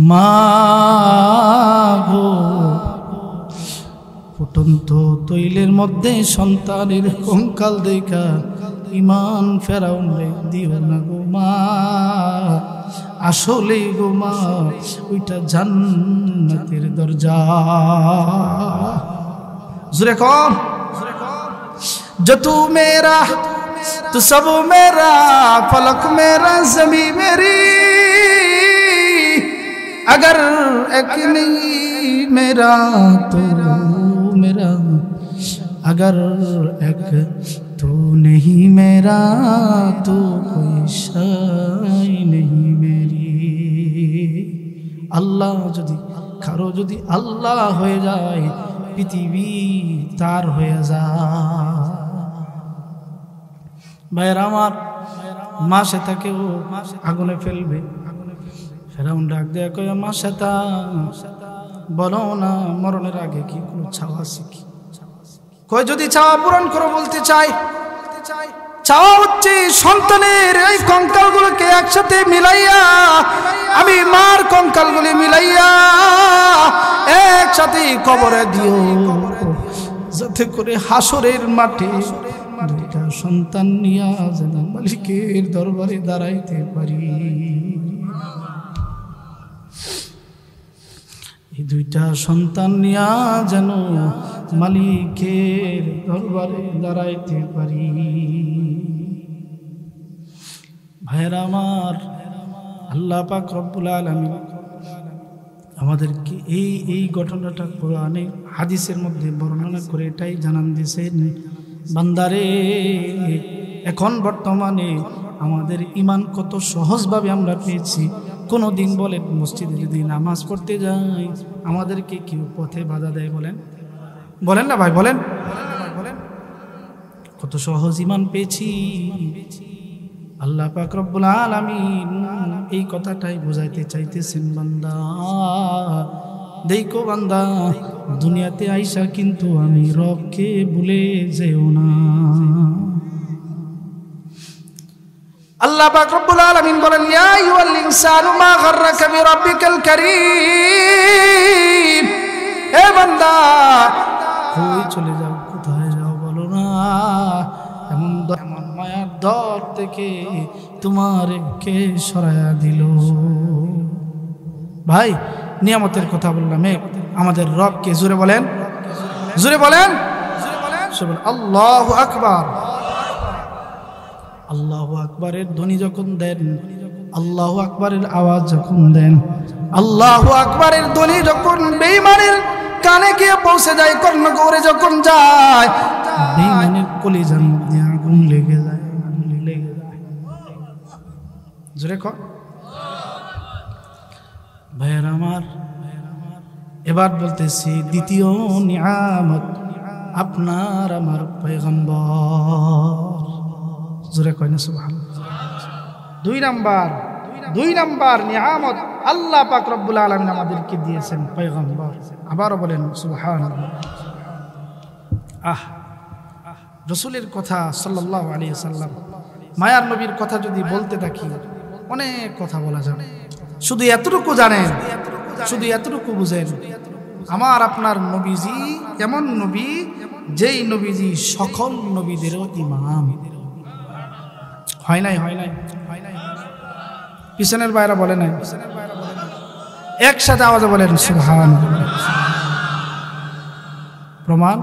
মা গো, ফুটন্ত তৈলের মধ্যে সন্তানের কঙ্কাল দেখা ইমান ফেরাউন রে দিও না গো মা। আসলে গো মা ওইটা জান্নাতের দরজা। জোরে কর, जो तू मेरा तू सब मेरा, फलक मेरा ज़मीं मेरी, अगर एक नहीं मेरा तो मेरा, अगर एक तू नहीं मेरा तो कोई शाय नहीं मेरी। আল্লাহ যদি কারো যদি আল্লাহ হয়ে যায়, পৃথিবী তার হয়ে যায়। ভাইরা আমার, মা সেতাকেও আগুনে ফেলবে। ফেরাউন ডাক দেয়া কয়, মা সেতা বলো না মরণের আগে কি কোনো চাওয়া আছে কি? কয় যদি চাওয়া পূরণ করো বলতে চাই। চাওয়া হচ্ছে সন্তানের এই কঙ্কালগুলোকে একসাথে মিলাইয়া, আমি মার কঙ্কালগুলি মিলাইয়া একসাথে কবরে দিও, যাতে করে হাসরের মাঠে দুইটা সন্তান নিয়া যেন মালিকের দরবারে দাঁড়াইতে পারি। এই দুইটা সন্তান নিয়া যেন মালিকের দরবারে দাঁড়াইতে পারি। ভাইরা আমার, আল্লাহ পাক রব্বুল আলামিন আমাদেরকে এই ঘটনাটা কোরআনে হাদিসের মধ্যে বর্ণনা করে এটাই জানান দিয়েছেন, বান্দারে এখন বর্তমানে আমাদের ইমান কত সহজভাবে আমরা পেয়েছি। কোনো দিন বলেন মসজিদে যদি নামাজ পড়তে যাই আমাদেরকে কেউ পথে বাধা দেয়? বলেন বলেন না ভাই, বলেন কত সহজ ইমান পেয়েছি। আল্লাহ পাক রব্বুল আলামিন এই কথাটাই বোঝাইতে চাইতেছেন, বান্দা দেখো বান্দা, দুনিয়াতে আইসা কিন্তু আমি রবকে ভুলে যেও না। আল্লাহ পাক রব্বুল আলামিন বলেন, ইয়া আইয়ুহাল ইনসানু মা গাররাকা বিরাব্বিকাল কারীম। হে বান্দা, কই চলে যাও, কোথায় যাও বলো না। এমন মায়ার দর থেকে তোমার কে সরায়া দিল? ভাই নিয়ামতের কথা বললাম, আমাদের রবকে জোরে বলেন, জোরে বলেন আল্লাহু আকবার। আল্লাহু আকবারের ধ্বনি যখন দেন, আল্লাহু আকবারের আওয়াজ যখন দেন, আল্লাহু আকবারের ধ্বনি যখন বেঈমানের কানে গিয়ে পৌঁছে যায়, কর্ণগৌরে যখন যায়, বেঈমানের কলিজার মধ্যে আগুন লেগে যায়, আগুন লেগে যায়। জোরে কর ভাইয়ের আমার। এবার বলতেছি দ্বিতীয় নিয়ামত আপনার আমার পয়গম্বর। জোরে কয় না সুবহানাল্লাহ। দুই নাম্বার নিয়ামত আল্লাহ পাক রব্বুল আলামিন আমাদেরকে দিয়েছেন পয়গম্বর। আবারও বলেন সুবহানাল্লাহ। রাসূলের কথা সাল্লাল্লাহু আলাইহি সাল্লাম, মায়ার নবীর কথা যদি বলতে থাকি অনেক কথা বলা যাবে। শুধু এতটুকু জানেন, শুধু এতটুকু বুঝেন, আমার আপনার নবীজি এমন নবী, যেই নবীজি সকল নবীদেরও ইমাম। হয় নাই পিছনের বাইরে বলে নাই, একসাথে আওয়াজে বলেন সুবহানাল্লাহ। প্রমাণ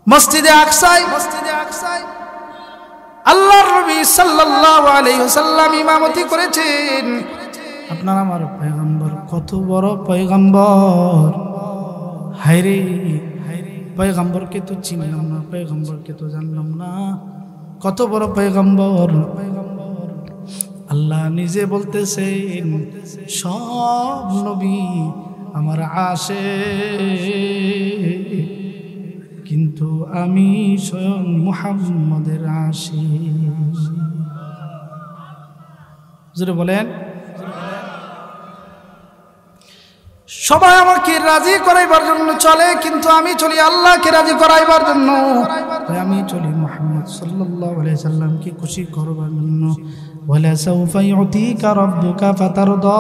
মসজিদে আকসায় আল্লাহর নবী সাল্লাল্লাহু আলাইহি ওয়াসাল্লাম ইমামতি করেছেন। আপনার আমার পয়গম্বর কত বড় পয়গম্বর, হায়রে পয়গম্বরকে তো চিনলাম না, পয়গম্বরকে তো জানলাম না, কত বড় পয়গম্বর। আল্লাহ নিজে বলতেছেন সব নবী আমার আশিক, কিন্তু আমি স্বয়ং মুহাম্মদের আশিক। জোরে বলেন। সবাই আমাকে রাজি করাইবার জন্য চলে, কিন্তু আমি চলি আল্লাহকে রাজি করাইবার জন্য। আমি চলি মুহাম্মদ সাল্লাল্লাহু আলাইহি সাল্লামকে খুশি করবার জন্য। ওয়ালা সাউফা ইউতিকা রাব্বুকা ফাতারদা।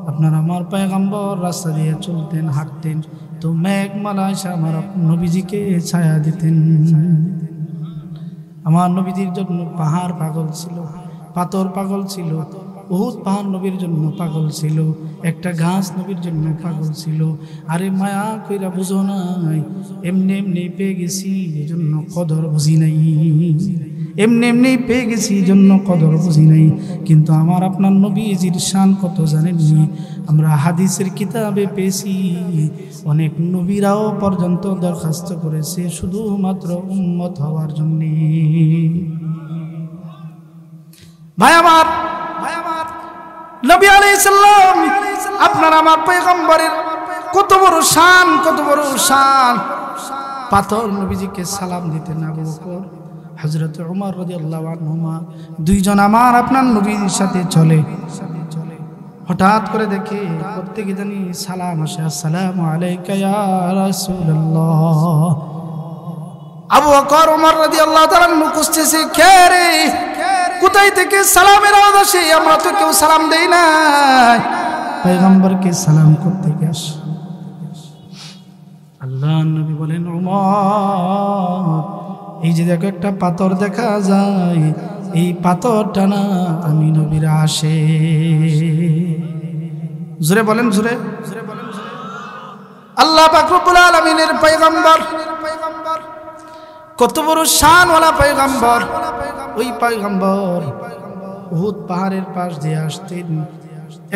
আপনার আমার পয়গম্বর রাস্তা দিয়ে চলতেন, হাঁটতেন, তো মেঘমালা এসে আমার নবীজিকে ছায়া দিতেন। আমার নবীজির জন্য পাহাড় পাগল ছিল, পাথর পাগল ছিল, উহুদ পাহাড় নবীর জন্য পাগল ছিল, একটা গাছ নবীর জন্য পাগল ছিল। আরে মায়া কইরা বুঝো নাই, এমনি এমনি পেয়ে গেছি এজন্য কদর বুঝি নাই, এমনি এমনি পেয়ে গেছি জন্য কদর বুঝি নাই। কিন্তু আমার আপনার নবীজির শান কত জানেননি? আমরা হাদিসের কিতাবে পেয়েছি অনেক নবীরাও পর্যন্ত দরখাস্ত করেছে শুধুমাত্র উম্মত হওয়ার জন্য। ভাই আমার, নবী আলাইহিস সালাম আপনার আমার পয়গম্বরের কত বড় শান, কত বড় শান। পাথর নবীজিকে সালাম দিতেন আবু বকর, হযরত ওমর রাদিয়াল্লাহু আনহুমা, দুইজন আমার আপনার নবীর সাথে চলে। হঠাৎ করে দেখে প্রত্যেকে জানি সালাম আসে, আসসালামু আলাইকা ইয়া রাসূলুল্লাহ। আবু বকর ওমর রাদিয়াল্লাহু তাআলা খুঁজতেছে, কে রে, কোথায় থেকে সালামের আওয়াজ আসে? আমরা তো কেউ সালাম দেই না। পয়গম্বরকে সালাম করতে গেছে। আল্লাহ নবী বলেন, ওমর এই যে দেখো একটা পাথর দেখা যায়, এই পাথরটা না আমি নবীর আসে। জোরে বলেন, জোরে। আল্লাহ পাক রব্বুল আলামিনের পয়গম্বর, কত বড় শানওয়ালা পয়গম্বর। ওই পয়গম্বর উহুদ পাহাড়ের পাশ দিয়ে আসতেন।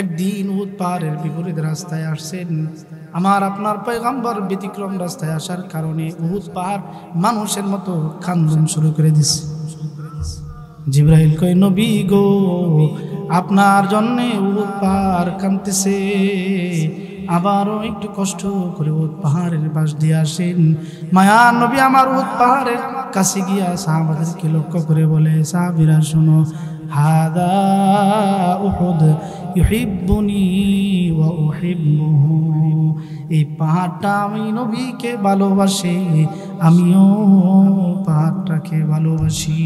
একদিন উহুদ পাহাড়ের বিপরীত রাস্তায় আসছেন। আমার আপনার পয়গম্বর ব্যতিক্রম রাস্তায় আসার কারণে উহুদ পাহাড় মানুষের মতো কান্দন শুরু করে দিছে। জিবরাইল কয়, নবী গো, আপনার জন্য উহুদ পাহাড় কাঁদতেছে, আবারও একটু কষ্ট করে উহুদ পাহাড়ের পাশ দিয়ে আসেন। মায়া নবী আমার উহুদ পাহাড়ের কাছে গিয়া সাহাবাদেরকে লক্ষ্য করে বলে, সাহাবীরা শোনো, হাদা উহুদ ইউহিব্বুনি ওয়া উহিব্বুহু। এই পাহাড়টা আমি নবীকে ভালোবাসি, আমিও পাহাড়টাকে ভালোবাসি।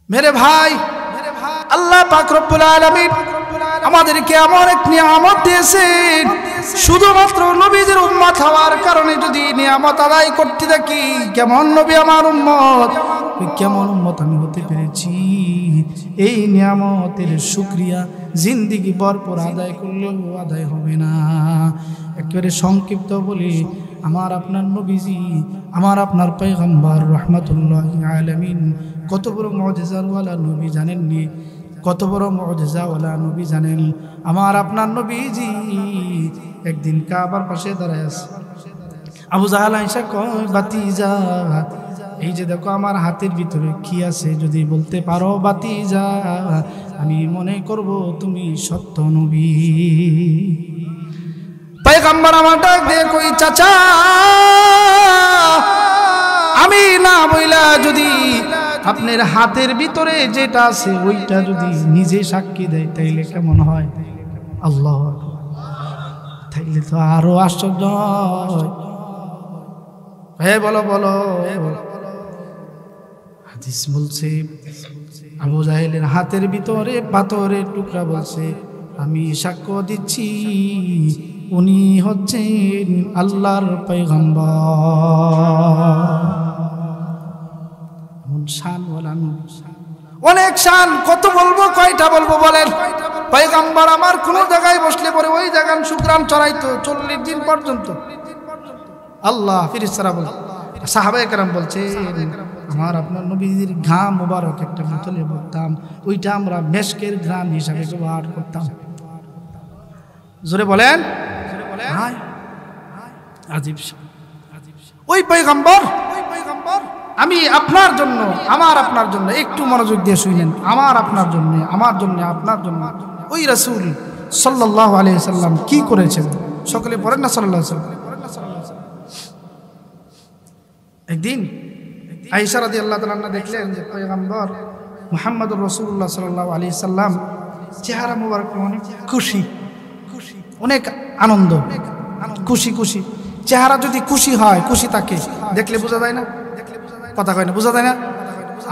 মেরে ভাই, আল্লাহ পাক রব্বুল আলামিন আমাদেরকে এমন এক নিয়ামত দিয়েছেন, শুধুমাত্র নবীদের উম্মত হওয়ার কারণে যদি নিয়ামত আদায় করতে থাকি, কেমন নবী আমার উম্মত, কেমন উম্মত আমি হতে পেরেছি, এই নিয়ামতের শুকরিয়া জিন্দেগি ভরপুর আদায় করলেও আদায় হবে না। একেবারে সংক্ষিপ্ত বলি, আমার আপনার নবীজি, আমার আপনার পয়গম্বর রহমাতুল্লাহি আলামিন কত বড় মুজিজাওয়ালা নবী জানেননি? কত বড় মুজিজাওয়ালা নবী জানেন? আমার আপনার নবীজি একদিন কাবার পাশে দাঁড়ায় আছে। আবু জাহাল আয়েশা কয়, বাতিজা, এই যে দেখো আমার হাতের ভিতরে কি আছে, যদি বলতে পারো বাতিজা, আমি মনে করব তুমি সত্য নবী। পয়গম্বর আমার ডাক দিয়ে কই, চাচা, আমি না বইলা যদি আপনার হাতের ভিতরে যেটা আছে ওইটা যদি নিজে সাক্ষী দেয় তাইলে কেমন হয়? আল্লাহ, তাইলে তো আরো আশ্চর্য হয়। হ্যাঁ বলো বলো। হাদিস বলছে আবু জাহেলের হাতের ভিতরে পাথরের টুকরা বলছে, আমি সাক্ষ্য দিচ্ছি উনি হচ্ছেন আল্লাহর পয়গম্বর। অনেক শান, কত বলবো, কয়টা বলবো বলেন? পয়গম্বর আমার কোন জায়গায় বসলে পরে ওই জায়গায় শুকরান চড়াইতো 40 দিন পর্যন্ত। আল্লাহ ফেরেশতারা বলে, সাহাবায়ে কেরাম বলছেন আমার আপনার নবীজির ঘাম মোবারক একটা বোতলে ভরতাম, ওইটা আমরা মেশকের ঘ্রাণ হিসাবে ব্যবহার করতাম। জোরে বলেন, আজীব। ওই পয়গম্বর আমি আপনার জন্য, আমার আপনার জন্য, একটু মনোযোগ দিয়ে শুনলেন, আমার আপনার জন্য, আমার জন্য, আপনার জন্য ওই রাসূল সাল্লাল্লাহু আলাইহি সাল্লাম কি করেছেন? সকলে পড়েন না সাল্লাল্লাহু আলাইহি সাল্লাম। একদিন আয়েশা রাদিয়াল্লাহু তাআলা আনহা দেখলেন যে পয়গম্বর মুহাম্মদুর রাসূলুল্লাহ সাল্লাল্লাহু আলাইহি সাল্লাম চেহারা মোবারক অনেক খুশি, অনেক আনন্দ, খুশি খুশি। চেহারা যদি খুশি হয়, খুশি থাকে, দেখলে বোঝা যায় না, কথা কয় না, বোঝা যায় না।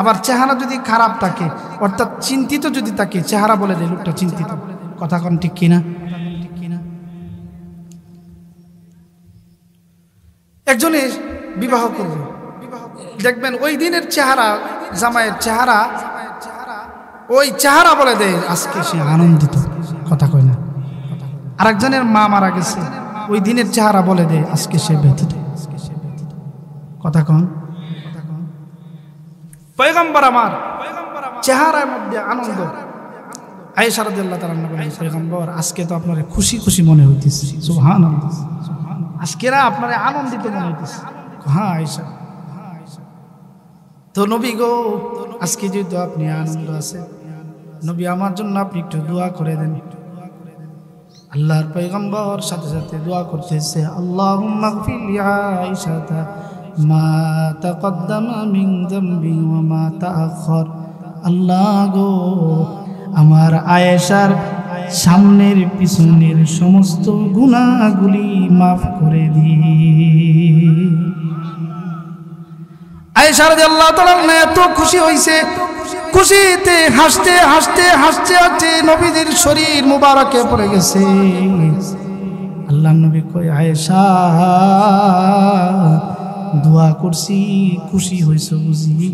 আবার চেহারা যদি খারাপ থাকে, অর্থাৎ চিন্তিত যদি থাকে, চেহারা বলে দেয় লোকটা চিন্তিত। কথা কন ঠিক কিনা? একজনে বিবাহ করবে, দেখবেন ওই দিনের চেহারা, জামাইয়ের চেহারা, ওই চেহারা বলে দেয় আজকে সে আনন্দিত। কথা কয় না। আরেকজনের মা মারা গেছে, ওই দিনের চেহারা বলে দেয় আজকে সে ব্যথিত। কথা কন। পয়গম্বর আমার চেহারার মধ্যে আনন্দ। আয়েশা রাদিয়াল্লাহু তাআলা বলেন, পয়গম্বর আজকে তো আপনার খুশি খুশি মনে হইতেছে। সুবহানাল্লাহ, আজকে না আপনার আনন্দিত মনে হইতেছে। হ্যাঁ আয়েশা, তো নবী গো আজকে যেহেতু আপনি আনন্দ আছে, নবী আমার জন্য আপনি একটু দোয়া করে দেন। আল্লাহর পয়গম্বর সাথে সাথে দোয়া করতেছে, আল্লাহুম্মা গফির লি আয়েশাতা মা তাকদ্দামা মিন যামবি ওয়া মা তাআখার। আল্লাহ গো আমার আয়েশার সামনের পিছনের সমস্ত গুনাহগুলি মাফ করে দিন। আয়েশা রাদিয়াল্লাহু তাআলা এত খুশি হইছে, খুশিতে হাসতে হাসতে হাসতে হাসতে নবীজির শরীর মুবারকে পড়ে গেছে। আল্লাহর নবী কয়, আয়েশা দোয়া করছি, খুশি হইছো বুঝি?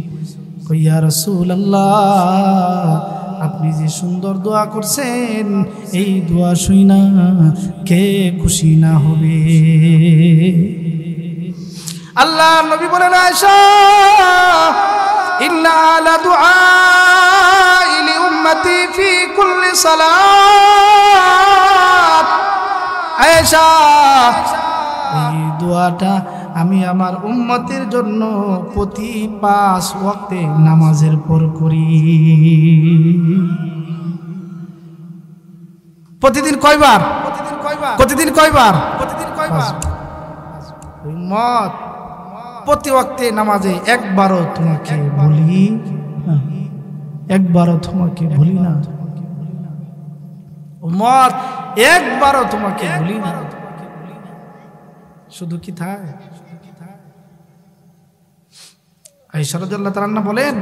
কই ইয়া রাসূলুল্লাহ, আপনি যে সুন্দর দোয়া করছেন, এই দোয়া শুইনা কে খুশি না হবে? আল্লাহ নবী বলেন, আয়েশা ইন্না লা দুআই লি উম্মতি ফি কুল্লি সালাত। আয়েশা এই দোয়াটা আমি আমার উম্মতের জন্য প্রতি 5 ওয়াক্তে নামাজের পর করি। প্রতিদিন কয়বার? প্রতিদিন কয়বার? উম্মত প্রতি ওয়াক্তে নামাজে একবারও তোমাকে বলি না, একবারও তোমাকে ভুলি না উম্মত, একবারও তোমাকে ভুলি না। শুধু কি থাক? আয়েশা রাদিয়াল্লাহু তাআলা আনহা বলেন,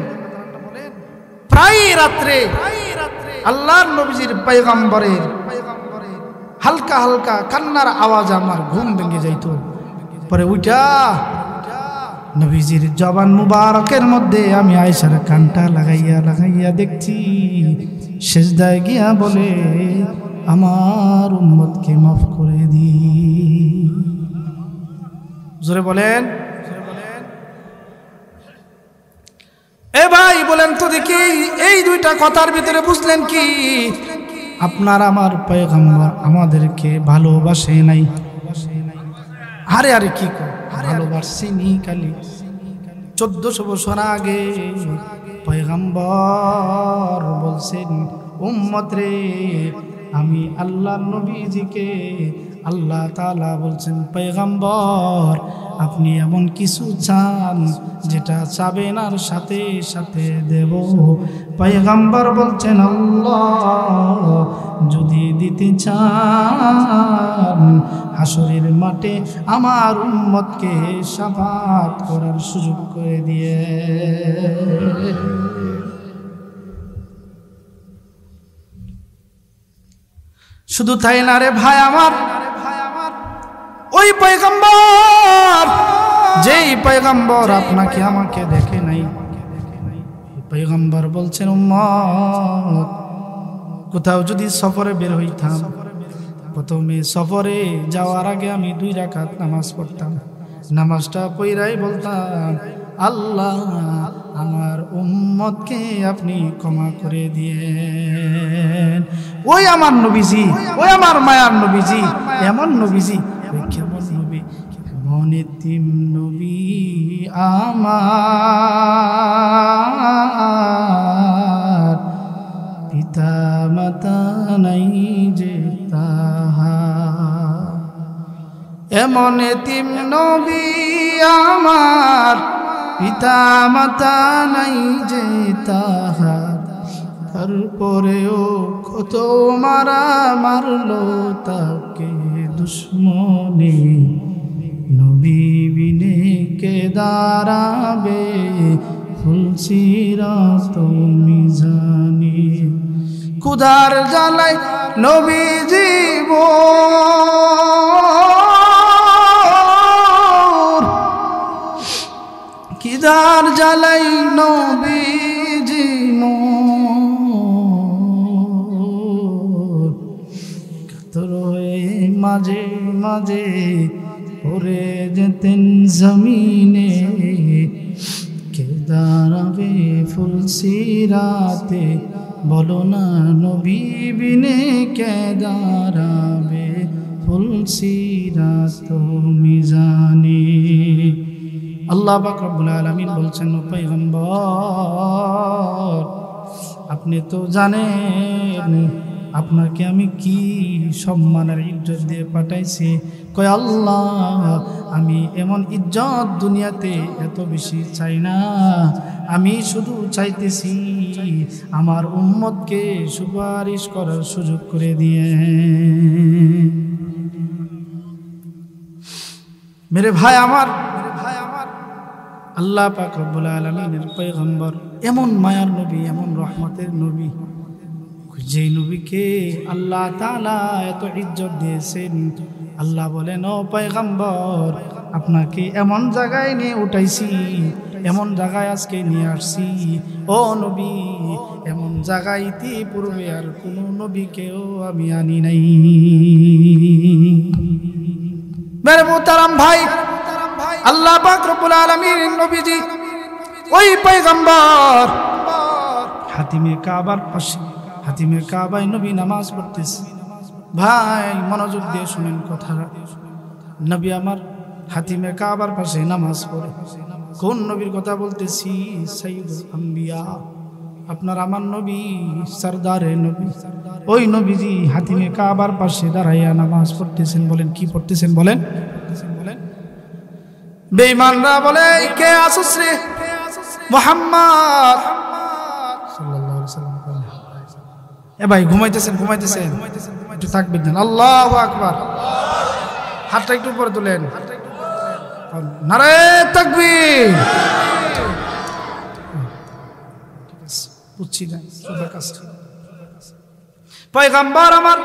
প্রায় রাত্রে আল্লাহর নবীজির পয়গম্বরের হালকা হালকা কান্নার আওয়াজ আমার ঘুম ভেঙে যাইত। পরে উঠা নবীজির জবান মুবারকের মধ্যে আমি আয়েশার কানটা লাগাইয়া লাগাইয়া দেখছি, সেজদায় গিয়া বলে, আমার উম্মতকে মাফ করে দি। জোরে বলেন। এ ভাই বলেন তো দেখি, এই দুইটা কথার ভিতরে বুঝলেন কি? আপনার আমার পয়গম্বর আমাদেরকে ভালোবাসে নাই? আরে আরে কি ভালোবাসেনি? খালি 1400 বছর আগে পয়গম্বর বলছেন, উম্মত রে, আমি আল্লাহ নবীজিকে আল্লাহ তাআলা বলছেন, পয়গম্বর আপনি এমন কিছু চান যেটা চাবেন আর সাথে সাথে দেব। পয়গম্বর বলছেন, আল্লাহ যদি দিতে চান হাসরের মাঠে আমার উম্মতকে শাফাত করার সুযোগ করে দিয়ে। শুধু তাই না রে ভাই আমার, ওই পয়গম্বর, যেই পয়গম্বর আপনাকে আমাকে দেখে নাই, পয়গম্বর বলছেন, উম্মত কোথাও যদি সফরে বের হইতাম, প্রথমে সফরে যাওয়ার আগে আমি 2 রাকাত নামাজ পড়তাম। নামাজটা পড়াই বলতাম, আল্লাহ আমার উম্মতকে আপনি ক্ষমা করে দিয়েন। ওই আমার নবীজি, ওই আমার মায়ার নবীজি, এমন নবীজি, কেমন নবী, কেমন এতিম নবী আমার, পিতা মাতা নাই যে তাহার। এমন এতিম নবী আমার, পিতা মাতা নাই যে তাহার, তারপরেও কত মারা মারলো তাকে দুশ্মনে। নবী বিনে কে দাঁড়াবে ফুলসিরাত মিজানে। ক্ষুধার জ্বালায় নবী জীবন, ক্ষুধার জ্বালাই নবী জীবন, কাতর হয়ে মাঝে মাঝে পড়ে যেতেন জমিনে। কে দাঁড়াবে ফুলসিরাতে বলো না নবী বিনে, কে দাঁড়াবে ফুলসিরাত মিজানে। আল্লাহ পাক রব্বুল আলামিন বলছেন, ও পয়গম্বর আপনি তো জানেন আপনাকে আমি কি সম্মান আর ইজ্জত দিয়ে পাঠাইছি। কয় আল্লাহ আমি এমন ইজ্জত দুনিয়াতে এত বেশি চাই না, আমি শুধু চাইতেছি আমার উম্মতকে সুপারিশ করার সুযোগ করে দিয়ে। মেরে ভাই আমার, আল্লাহ পাক রব্বুল আলামিনের পয়গম্বর এমন মায়ার নবী, এমন রহমতের নবী, যেই নবীকে আল্লাহ তাআলা এত ইজ্জত দিয়েছেন। আল্লাহ বলেন, ও পয়গম্বর আপনাকে এমন জায়গায় নিয়ে উঠাইছি, এমন জায়গায় আজকে নিয়ে আসছি। ও নবী, এমন জায়গায় ইতিপূর্বে আর কোনো নবীকেও আমি আনি নাই। মেরে মোহতারাম ভাই, আল্লাহ পাক রব্বুল আলামিন নবীজি ওই পয়গম্বর হাতিমে কাবার পাশে, হাতিমে কাবায় নবী নামাজ পড়তেছে। ভাই মনোযোগ দিয়ে শুনেন কথাটা। নবী আমার হাতিমে কাবার পাশে নামাজ পড়ে। কোন নবীর কথা বলতেছি? সাইয়্যিদুল আম্বিয়া, আপনার আমার নবী, সরদারে নবী। ওই নবীজি হাতিমে কাবার পাশে দাঁড়াইয়া নামাজ পড়তেছেন। বলেন কি পড়তেছেন? বলেন। বেঈমানরা বলে, কে আসছ রে? মুহাম্মদ সাল্লাল্লাহু আলাইহি ওয়াসাল্লাম। এ ভাই ঘুমাইতেছেন, ঘুমাইতেছেন, একটু তাকবীর দেন। আল্লাহু আকবার। হাতটা একটু উপরে তুলেন। নারে তাকবীর। বুঝছি না সুন্দর কাজ। পয়গম্বর আমার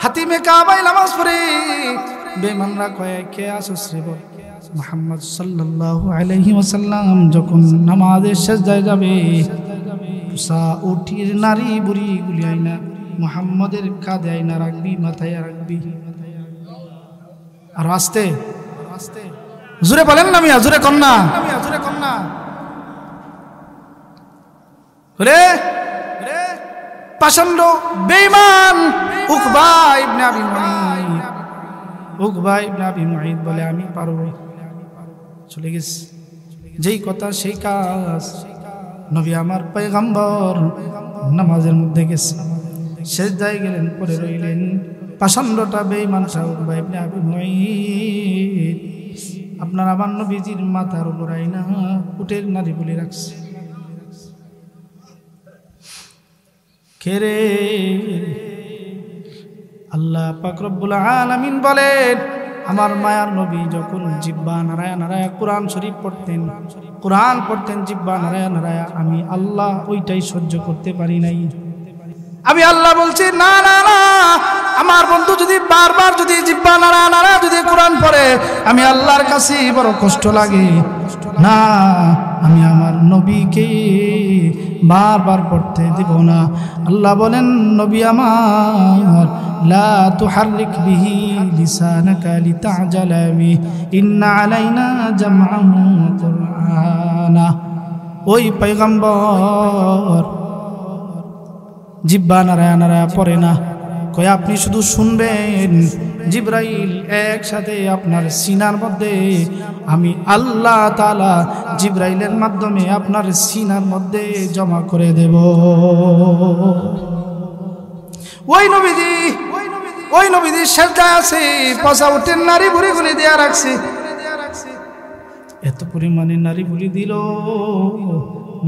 হাতিমে কাবায় নামাজ পড়ে। বেঈমানরা কয়, কে আসছ রে? বল মুহাম্মদ সাল্লাল্লাহু আলাইহি ওয়াসাল্লাম যখন নামাজের সিজদায় যাবে, পুসা উঠির নারী বুড়ি গুলি আইনা মুহাম্মদের কাঁধে আইনা রাখবি, মাথায় রাখবি। আর আস্তে আস্তে জোরে বলেন না মিয়া, জোরে কন্যা, জোরে কন্যা রে রে। পাষণ্ড বেঈমান উকবা ইবনে আবি মুঈদ, উকবা ইবনে আবি মুঈদ বলে আমি পারবো। চলে গেছে যেই কথা সেই কাজ। নবী আমার পয়গম্বর নামাজের মধ্যে গেছে, সিজদায় গেলেন, পরে রইলেন। পাষণ্ডটা বেঈমানটা উকবা ইবনে আবি মুঈদ আপনার আমার নবীজির মাথার উপর আইনা উটের নারী বলে রাখছে। খেরে আল্লাহ পাক রব্বুল আলামিন বলেন, আমার মায়ার নবী যখন জিহ্বা নারায়া নারায়া কোরআন শরীফ পড়তেন, কোরআন পড়তেন জিহ্বা নারায়া নারায়া, আমি আল্লাহ ওইটাই সহ্য করতে পারি নাই। আমি আল্লাহ বলছি, না না না, আমার বন্ধু যদি বারবার যদি জিহ্বা নারায়া নারায়া যদি কোরআন পড়ে, আমি আল্লাহর কাছে বড় কষ্ট লাগে। না, আমি আমার নবীকে বারবার পড়তে দেব না। আল্লাহ বলেন, নবী আমার লা তুহাররিক বিহি লিসানাকা লিতা'জালা বিহি ইন্না আলাইনা জামআহু ওয়া কুরআনা। ওই পয়গম্বর জিহ্বা নাড়ায়া নাড়ায়া পড়ে না, কয় আপনি শুধু শুনবেন। জিবরাইল একসাথে আপনার সিনার মধ্যে আমি আল্লাহ তাআলা জিবরাইলের মাধ্যমে আপনার সিনার মধ্যে জমা করে দেব। ওই নবীজি সেজদায় আছে, পচা উঠেন নারী ভুড়ি গুলি দেয়া রাখছে। এত পরিমাণে নারী ভুলি দিল,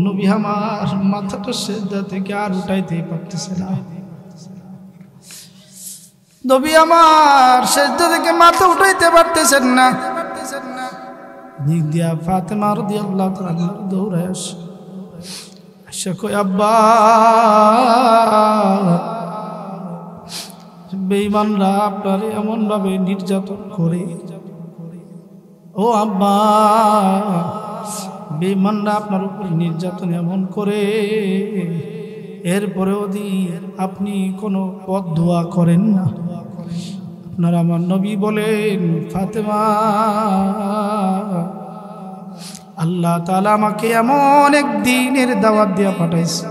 নবী আমার মাথাটা সেজদা থেকে আর উঠাইতে পারতেছে না। নবী আমার সেজদা থেকে মাথা উঠাইতে পারতেছেন না। দিক দিয়া ফাতেমা রাদিয়াল্লাহু তাআলা দৌড়ায় আসে, কই আব্বা, বেঈমানরা আপনার এমন ভাবে নির্যাতন করে। ও আব্বা, বেঈমানরা আপনার উপর নির্যাতন এমন করে, এরপরেও দি আপনি কোনো পথ দোয়া করেন না। আপনার আমার নবী বলেন, ফাতেমা, আল্লাহ তাআলা আমাকে এমন এক দিনের দাওয়াত দিয়া পাঠাইছে,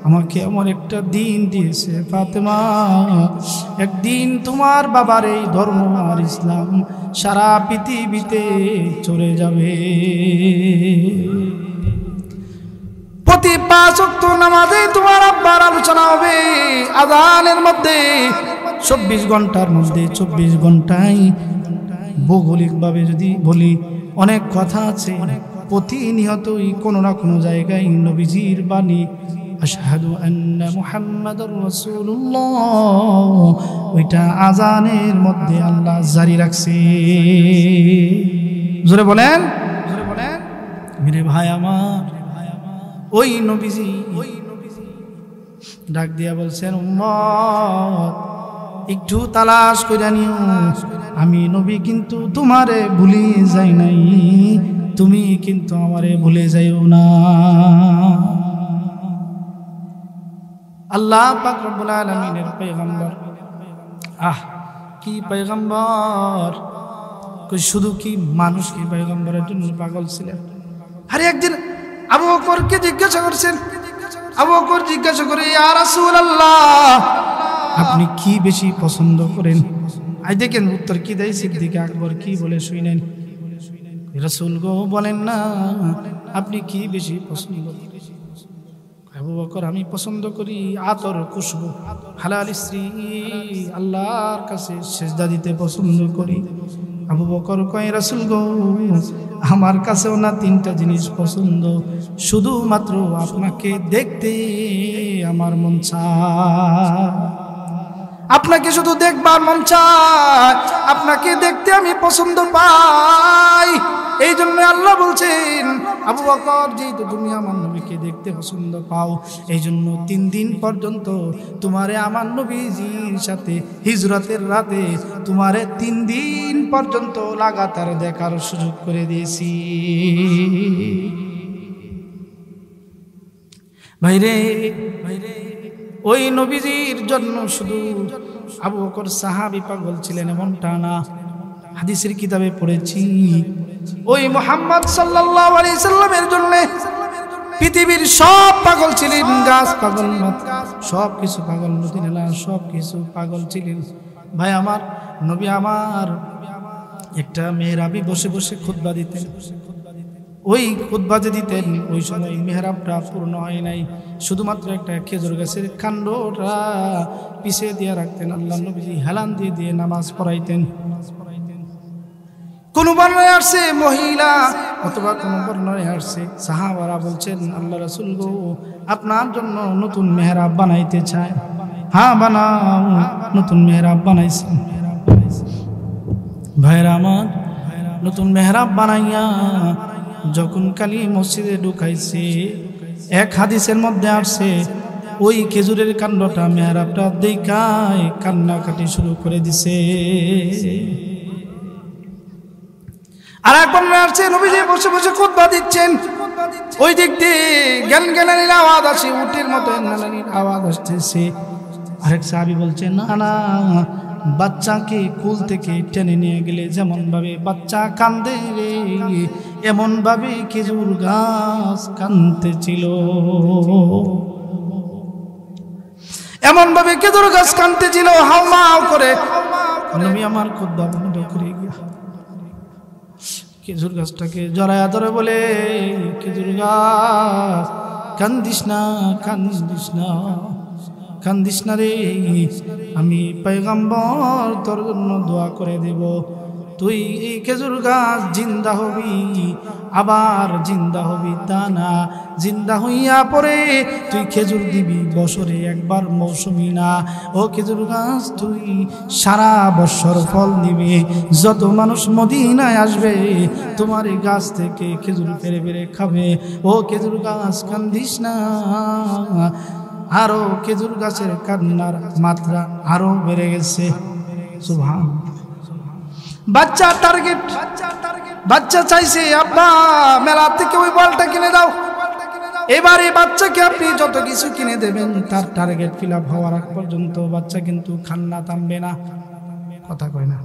আমাকে এমন একটা দিন দিয়েছে ফাতেমা, একদিন তোমার বাবার এই ধর্ম আর ইসলাম সারা পৃথিবীতে চলে যাবে। প্রতি 5 ওয়াক্ত নামাজে তোমার আব্বার আলোচনা হবে। আযানের মধ্যে 24 ঘন্টার মধ্যে 24 ঘন্টায় ভৌগোলিকভাবে যদি বলি অনেক কথা আছে, প্রতিনিয়তই কোনো না কোনো জায়গায় নবীজির বাণী আশহাদু আন্না মুহাম্মাদুর রাসূলুল্লাহ ওইটা আযানের মধ্যে আল্লাহ জারি রাখছে। জোরে বলেন, জোরে বলেন। মেরে ভাই আমার, ওই নবীজি ডাক দিয়া বলছেন, উম্মত একটু তালাশ কইরা নিও, আমি নবী কিন্তু তোমারে ভুলে যাই নাই, তুমি কিন্তু আমারে ভুলে যাইও না। আল্লাহ পাক রব্বুল আলামিনের পয়গম্বর, কি পয়গম্বর, শুধু কি মানুষ কি পয়গম্বরের জন্য পাগল ছিলেন? আরে একদিন আবু বকরকে জিজ্ঞাসা করছেন, আবু বকর জিজ্ঞাসা করে, ইয়া রাসূলুল্লাহ আপনি কি বেশি পছন্দ করেন? আই দেখেন উত্তর কি দেয় সিদ্দিক আকবর, কি বলে শুনেন। রাসূল গো বলেন না, আপনি কি বেশি পছন্দ করেন? আবু বকর, আমি পছন্দ করি আতর খুশবু, হালাল স্ত্রী, আল্লাহর কাছে সিজদা দিতে পছন্দ করি। আবু বকর কয়, রাসূল গো আমার কাছেও না 3টা জিনিস পছন্দ, শুধুমাত্র আপনাকে দেখতে আমার মন চায়, আপনাকে শুধু দেখবার মন চায়, আপনাকে দেখতে আমি পছন্দ পাই। এই জন্য আল্লাহ বলছেন, আবু বকর যেহেতু তুমি আমার নবীকে দেখতে পছন্দ পাও, এই জন্য 3 দিন পর্যন্ত তোমারে আমার নবীজির সাথে হিজরতের রাতে তোমারে 3 দিন পর্যন্ত লাগাতার দেখার সুযোগ করে দিয়েছি। ভাইরে ভাইরে, ওই নবীজির জন্য শুধু আবু বকর সাহাবী পাগল ছিলেন এমনটা না। হাদিসের কিতাবে পড়েছি, ওই মুহাম্মদ সাল্লাল্লাহু আলাইহি সাল্লামের জন্য পৃথিবীর সব পাগল ছিলেন, গাছ পাগল, সব কিছু পাগল, মদিনা সব কিছু পাগল ছিলেন। ভাই আমার, নবী আমার একটা মেহরাবে বসে বসে খুতবা দিতেন। ওই খুতবা যে দিতেন, ওই সময় মেহরাবটা পূর্ণ হয় নাই, শুধুমাত্র একটা খেজুর গাছের কাণ্ডটা পিছিয়ে দিয়ে রাখতেন। আল্লাহ নবীজি হেলান দিয়ে দিয়ে নামাজ পড়াইতেন। কোন বর্ণনায় আসছে মহিলা, অথবা কোন বর্ণনায় আসছে সাহাবারা বলছেন, আল্লাহ রাসূল গো আপনার জন্য নতুন মেহরাব বানাইতে চায়। হ্যাঁ বানাও, নতুন মেহরাব বানাইছেন। ভাইরা আমার, নতুন মেহরাব বানাইয়া যখন কালী মসজিদে ঢুকাইছে, এক হাদিসের মধ্যে আসছে ওই খেজুরের কাণ্ডটা মেহরাবটা দেখায় কান্নাকাটি শুরু করে দিছে। আর একবার আসছে নবীজি বসে বসে খুতবা দিচ্ছেন, ওই দিক দিয়ে জ্ঞান জ্ঞানানির আওয়াজ আসে, উটের মতো জ্ঞানানির আওয়াজ আসতেছে। আরেক সাহাবী বলছে না না, বাচ্চাকে কুল থেকে টেনে নিয়ে গেলে যেমন ভাবে বাচ্চা কান্দে এমন ভাবে খেজুর গাছ কাঁদতেছিল, এমন ভাবে খেজুর গাছ কাঁদতেছিল হাউমাউ করে। নবী আমার খুতবা বন্ধ করে গিয়া খেজুর গাছটাকে জড়ায়া ধরে বলে, খেজুর গাছ কান্দিস না, কান্দিস না, কান্দিস না রে, আমি পয়গম্বর তোর জন্য দোয়া করে দেব, তুই এই খেজুর গাছ জিন্দা হবি, আবার জিন্দা হবি তা না, জিন্দা হইয়া পরে তুই খেজুর দিবি বছরে একবার, মৌসুমি না। ও খেজুর গাছ তুই সারা বছর ফল দিবি, যত মানুষ মদিনায় আসবে তোমার এই গাছ থেকে খেজুর পেরে পেরে খাবে। ও খেজুর গাছ কান্দিস না। আরো খেজুর গাছের কান্নার মাত্রা আরো বেড়ে গেছে। সুবহান। বাচ্চা টার্গেট, বাচ্চা চাইছে আব্বা মেলা থেকে ওই বলটা কিনে দাও। এবারে বাচ্চাকে আপনি যত কিছু কিনে দেবেন তার টার্গেট ফিল আপ হওয়ার আগ পর্যন্ত বাচ্চা কিন্তু কান্না থামবে না। কথা কয় না,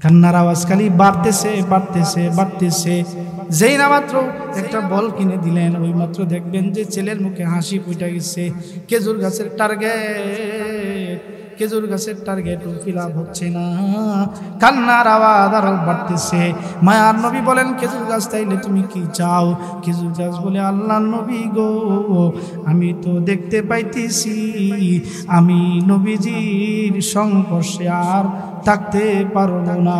কান্নার আওয়াজ খালি বাড়তেছে বাড়তেছে বাড়তেছে। যেই না মাত্র একটা বল কিনে দিলেন ওই মাত্র দেখবেন যে ছেলের মুখে হাসি ফুটে গেছে। খেজুর গাছের টার্গেট, খেজুর গাছের টার্গেট ফিল আপ হচ্ছে না, কান্নার আওয়াজ আরো বাড়তেছে। মায়ার নবী বলেন, খেজুর গাছ তাইলে তুমি কি চাও? খেজুর গাছ বলে, আল্লাহ নবী গো, আমি তো দেখতে পাইতেছি আমি নবীজির সংস্পর্শে আর থাকতে পারবো না,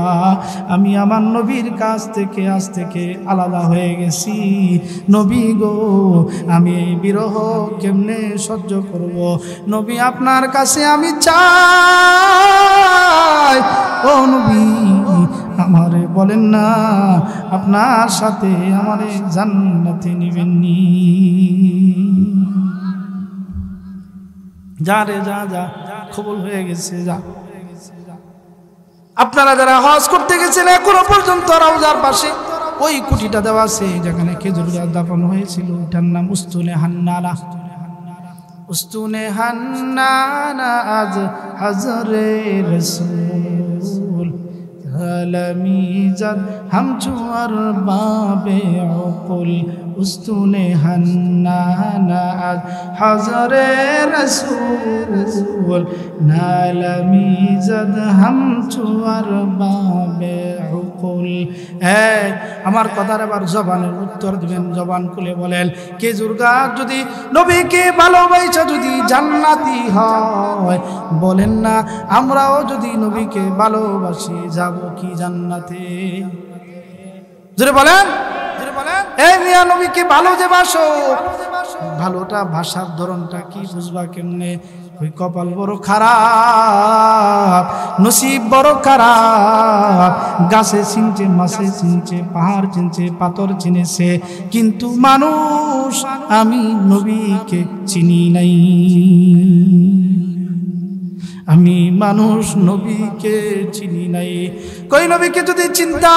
আমি আমার নবীর কাছ থেকে আজ থেকে আলাদা হয়ে গেছি। নবী গো, আমি এই বিরহ কেমনে সহ্য করব? নবী আপনার কাছে আমি চাই, ও নবী আমারে বলেন না আপনার সাথে আমারে জান্নাতে নিবেননি। যা রে যা, যা কবুল হয়ে গেছে, যা। আপনারা যারা হজ করতে গেছেন এখনো পর্যন্ত রওজার পাশে ওই কুটিটা দেওয়া আছে যেখানে খেজুর গাছ দাফন হয়েছিল, ওটার নাম উস্তুনে হান্নানা। উস্তুনে হান্নানা আজ হাজরে রসূল আলমিজাদ হামচুয়ার বাবে অকুল। উস্তুনে হান্নানা আজ হাজরে রসূল নালমিজাদ হামচুয়ার বাবে অকুল। আমার কথার এবার জবানের উত্তর দিবেন, জবান খুলে বলেন, খেজুর গাছ যদি নবীকে ভালোবাসা যদি জান্নাতি হয়, বলেন না আমরাও যদি নবীকে ভালোবাসি যাব কি জান্নাতে? জোরে বলেন, জোরে বলেন। এই মিয়া নবীকে ভালো যে বাসো, ভালোটা ভাষার ধরনটা কি বুঝবা কেমনে? ওই কপাল বড় খারাপ, নসিব বড় খারাপ, গাছে চিনছে, মাছে চিনছে, পাহাড় চিনছে, পাথর চিনেছে, কিন্তু মানুষ আমি নবীকে চিনি নাই। আমি মানুষ নবীকে চিনি নাই। কই নবীকে যদি চিন্তা,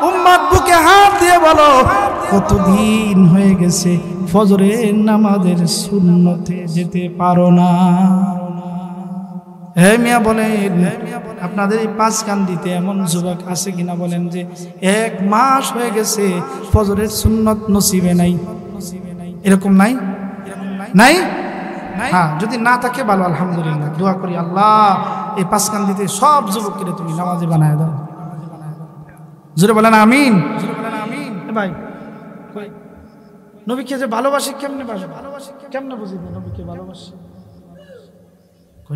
উম্মত বুকে হাত দিয়ে বলো কতদিন হয়ে গেছে ফজরের নামাজের সুন্নতে যেতে পারো না? হে মিয়া বলেন, আপনাদের এই পাঁচকান্দিতে এমন যুবক আছে কিনা বলেন যে 1 মাস হয়ে গেছে ফজরের সুন্নত নসিবে নাই? এরকম নাই? নাই? হ্যাঁ, যদি না থাকে ভালো, আলহামদুলিল্লাহ। দোয়া করি আল্লাহ এই পাঁচকান্দিতে সব যুবককে তুমি নামাজি বানায় দাও। জোরে বলেন আমিন। ভাই নবীকে যে ভালোবাসি কেমনে ভালোবাসি, কেমনে বুঝিবে নবীকে ভালোবাসি?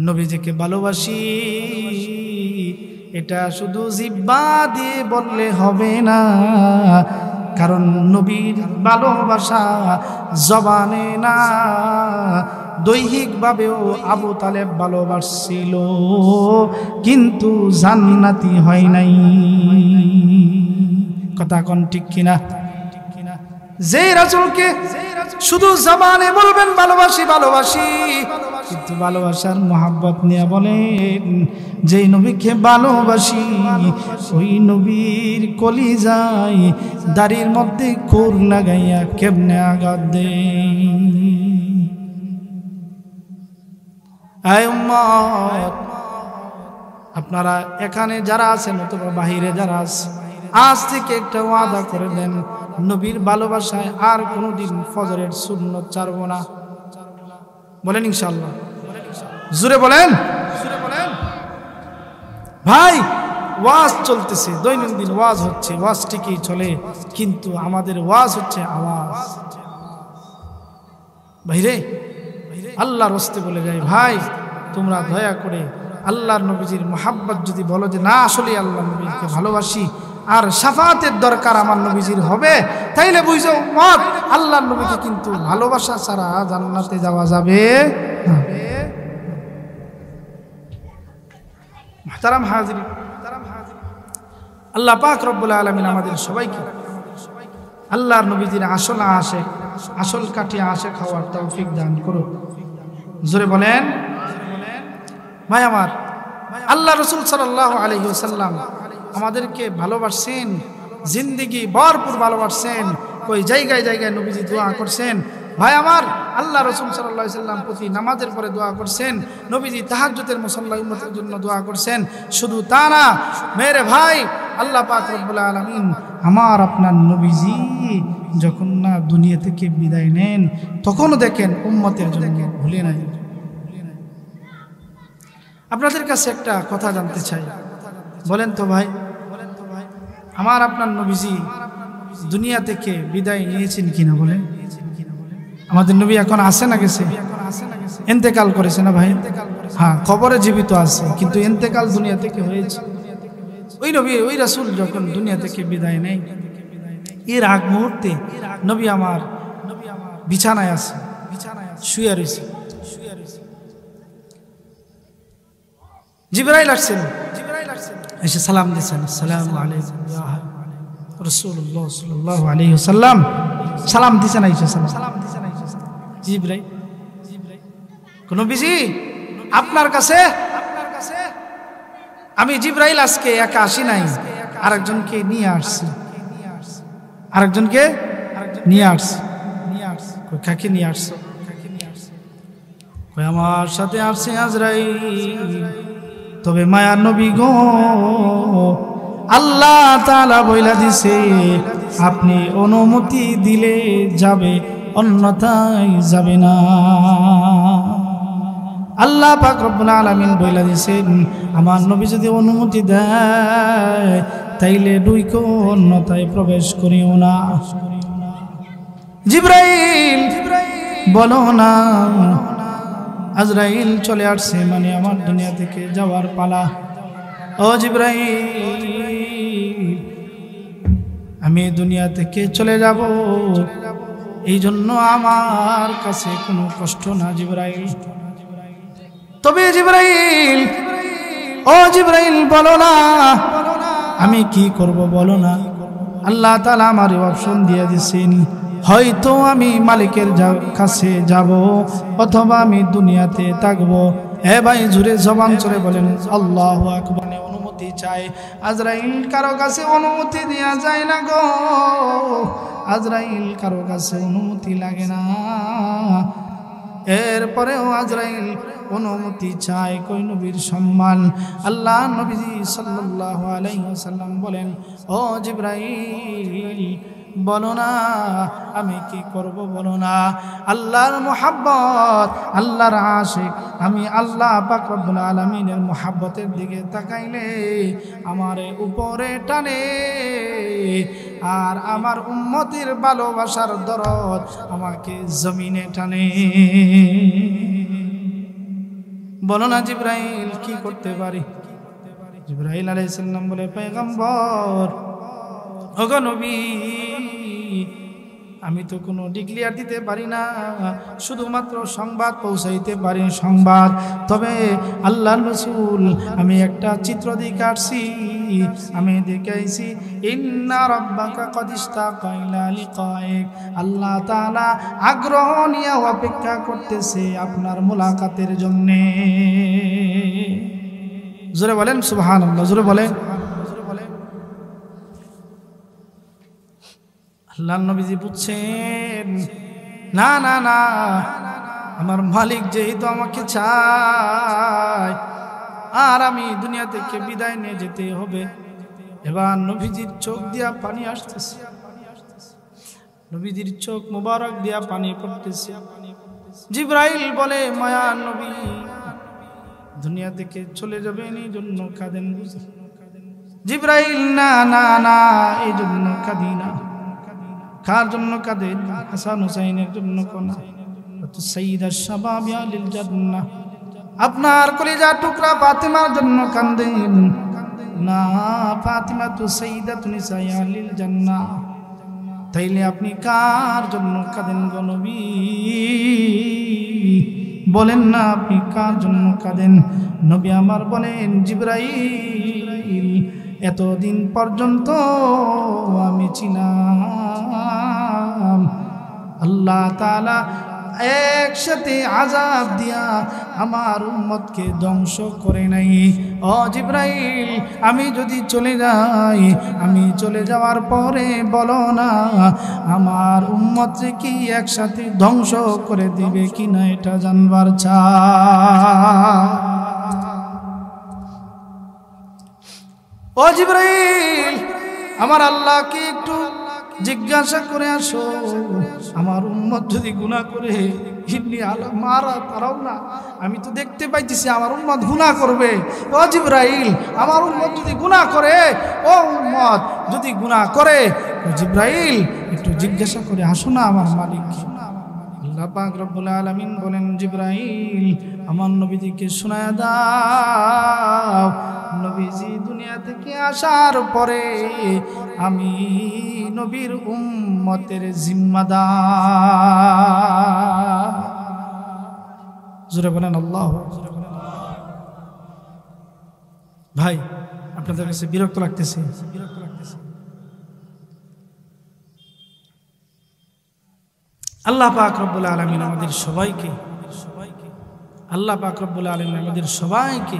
নবীজিকে ভালোবাসি এটা শুধু জিহ্বা দিয়ে বললে হবে না, কারণ নবীর ভালোবাসা জবানে না, দৈহিকভাবেও আবু তালেব ভালোবাসছিল কিন্তু জান্নাতি হয় নাই। কথা কোন ঠিক কিনা? যে রাসূলকে শুধু জবানে বলবেন ভালোবাসি ভালোবাসি, কিন্তু ভালোবাসার মোহাব্বত নিয়ে বলেন যেই নবীকে ভালোবাসি ওই নবীর কলিজায় দাড়ির মধ্যে কোর লাগাইয়া কেমনে আঘাত দেয়। এই উম্মত, আপনারা এখানে যারা আছেন অথবা বাহিরে যারা আছে, আজ থেকে একটা ওয়াদা করে দেন, নবীর ভালোবাসায় আর কোনোদিন ফজরের সুন্নত ছাড়ব না। বলেন ইনশাআল্লাহ, জোরে বলেন। ভাই, ওয়াজ চলতেছে, দৈনন্দিন ওয়াজ হচ্ছে, ওয়াজ ঠিকই চলে, কিন্তু আমাদের ওয়াজ হচ্ছে আওয়াজ। ভাইরে, আল্লাহর রাস্তে বলে যায়, ভাই তোমরা দয়া করে আল্লাহর নবীজির মহাব্বত যদি বলো যে না আসলে আল্লাহ নবীকে ভালোবাসি আর শাফাতের দরকার আমার নবীজির হবে, তাইলে বুঝো মত আল্লাহর নবীকে কিন্তু ভালোবাসা ছাড়া জান্নাতে যাওয়া যাবে না। মুহতারাম হাজিরিন, আল্লাহ পাক রব্বুল আলামিন আমাদের সবাইকে আল্লাহর নবীজির আসল আশিক, আসল কাঠিয়া আশিক হওয়ার তৌফিক দান করুন। জোরে বলেন। ভাই আমার, আল্লাহ রাসূল সাল্লাল্লাহু আলাইহি ওয়াসাল্লাম আমাদেরকে ভালোবাসেন, জিন্দেগি ভরপুর ভালোবাসেন, কই জায়গায় জায়গায় নবীজি দোয়া করছেন। ভাই আমার, আল্লাহ রাসূল সাল্লাল্লাহু আলাইহি ওয়াসাল্লাম প্রতি নামাজের পরে দোয়া করছেন, নবীজি তাহাজ্জুদের মুসাল্লা উম্মতের জন্য দোয়া করছেন। শুধু তা না মেরে ভাই, আল্লাহ পাক রব্বুল আলামিন আমার আপনার নবীজি যখন না দুনিয়া থেকে বিদায় নেন, তখনও দেখেন উম্মতের জন্য ভুলে নাই। আপনাদের কাছে একটা কথা জানতে চাই, বলেন তো ভাই, আমার আপনার নবীজি দুনিয়া থেকে বিদায় নিয়েছেন কিনা? বলেন, আমাদের নবী এখন আছে না গেছে? ইন্তেকাল করেছে না ভাই? হ্যাঁ, কবরে জীবিত আছে, কিন্তু ইন্তেকাল দুনিয়া থেকে হয়েছে। ওই নবী, ওই রাসূল যখন দুনিয়া থেকে বিদায় নেয়, এর আগ মুহূর্তে নবী আমার বিছানায় আছে, শুয়ে রয়েছে। জিবরাইল আসছেন, এসে সালাম দিয়েছেন, আসসালামু আলাইকুম ইয়া রাসূলুল্লাহ সাল্লাল্লাহু আলাইহি ওয়াসাল্লাম। সালাম দিয়েছেন, আইসা সালাম জিবরাইল, নবীজি আপনার কাছে আমি জিবরাইল আজকে একা আসি নাই, আরেকজনকে নিয়ে আসছি, আরেকজনকে নিয়ে আসছি। কাকে নিয়ে আসছো? আমার সাথে আসছে আজরাইল। তবে মায়ার নবী গো, আল্লাহ তাআলা বইলা দিছে আপনি অনুমতি দিলে যাবে, অন্যথায় যাবে না। আল্লাহ পাক রব্বুল আলামিন বইলা দিছেন আমার নবী যদি অনুমতি দেয় তাইলে দুইকো, অন্যথায় প্রবেশ করিও না। জিবরাইল বলো না, আজরাইল চলে আসছে, মানে আমার দুনিয়া থেকে যাওয়ার পালা। ও জিবরাইল, আমি দুনিয়া থেকে চলে যাব, এই জন্য আমার কাছে কোনো কষ্ট না জিবরাইল। তবে জিবরাইল, ও জিবরাইল বলো না আমি কি করব বলো না। আল্লাহ তাআলা আমারে অপশন দিয়ে দিয়েছেন, হয়তো আমি মালিকের কাছে যাব, অথবা আমি দুনিয়াতে থাকবো। হে ভাই, জুড়ে জবান চলে বলেন আল্লাহু আকবার। অনুমতি চাই আজরাইল, কারো কাছে অনুমতি দেয়া যায় না গো। আজরাইল কারো কাছে অনুমতি লাগে না। এরপরেও আজরাইল অনুমতি চায়, কই নবীর সম্মান। আল্লাহ নবীজি সাল্লাল্লাহু আলাইহি ওয়াসাল্লাম বলেন, ও জিবরাইল বলো না আমি কি করব বলো না। আল্লাহর মুহাব্বত, আল্লাহর আশিক আমি, আল্লাহ পাক রব্বুল আলামিনের মুহাব্বতের দিকে তাকাইলে আমারে উপরে টানে, আর আমার উম্মতের ভালোবাসার দরদ আমাকে জমিনে টানে। বলো না জিবরাইল কি করতে পারি? জিবরাইল আলাইহিস সালাম বলে, পয়গম্বর ওগো নবী, আমি তো কোনো ডিক্লিয়ার দিতে পারি না, শুধুমাত্র সংবাদ পৌঁছাইতে পারি, সংবাদ। তবে আল্লাহর রাসূল আমি একটা চিত্র দেখাচ্ছি, আমি দেখাইছি ইন্না রাব্বাকা কদ ইশতাকা ইলা লিকাইক, আল্লাহ তাআলা আগ্রহ নিয়ে অপেক্ষা করতেছে আপনার মুলাকাতের জন্য। জোরে বলেন সুবহানাল্লাহ, জোরে বলেন। আল্লাহর নবীজি বুঝছেন না না না, আমার মালিক যেহেতু আমাকে চায় আর আমি দুনিয়া থেকে বিদায় নিয়ে যেতে হবে। এবার নবীজির চোখ দিয়া পানি আসতেছে, নবীজির চোখ মোবারক দিয়া পানি পড়তেছে। জিবরাইল বলে, মায়া নবী দুনিয়া থেকে চলে যাবেন এই জন্য কাঁদেন বুঝি? জিবরাইল, না না না, এই জন্য কাঁদি না। কার জন্য কাঁদেন? হাসান হুসাইনের জন্য। কোনা সাইয়্যিদা শাবাবি আলিল জান্নাহ, আপনার কলিজার টুকরা ফাতিমার জন্য কাঁদেন না। ফাতিমা তো সাইয়্যিদাতু নিসাই আলিল জান্নাহ। তাইলে আপনি কার জন্য কাঁদেন গো নবী? বলেন না আপনি কার জন্য কাঁদেন? নবী আমার বলেন, জিবরাইল এতদিন পর্যন্ত আমি ছিলাম আল্লাহ তাআলা একসাথে আযাব দিয়া আমার উম্মতকে ধ্বংস করে নাই। ও জিবরাইল, আমি যদি চলে যাই, আমি চলে যাওয়ার পরে বলো না আমার উম্মতকে কি একসাথে ধ্বংস করে দিবে কিনা এটা জানবার চাই। ও জিবরাইল, আমার আল্লাহকে একটু জিজ্ঞাসা করে আসো, আমার উম্মত যদি গুনাহ করে, ইবনি আলা মারা তারাও না, আমি তো দেখতে পাইতেছি আমার উম্মত গুনাহ করবে। ও জিবরাইল, আমার উম্মত যদি গুনাহ করে, ও উম্মত যদি গুনাহ করে, ও জিবরাইল একটু জিজ্ঞাসা করে আসো না আমার মালিক। আল্লাহ পাক রব্বুল আলামিন বলেন, জিবরাইল আমার নবীজিকে শোনায় দাও, নবীজি দুনিয়া থেকে আসার পরে আমি নবীর উম্মতের জিম্মাদার। জোরে বলেন আল্লাহু আকবার। ভাই আপনাদের কাছে বিরক্ত লাগতেছে? আল্লাহ পাক রব্বুল আলামিন আমাদের সবাইকে, আল্লাহ পাক রব্বুল আলামিন আমাদের সবাইকে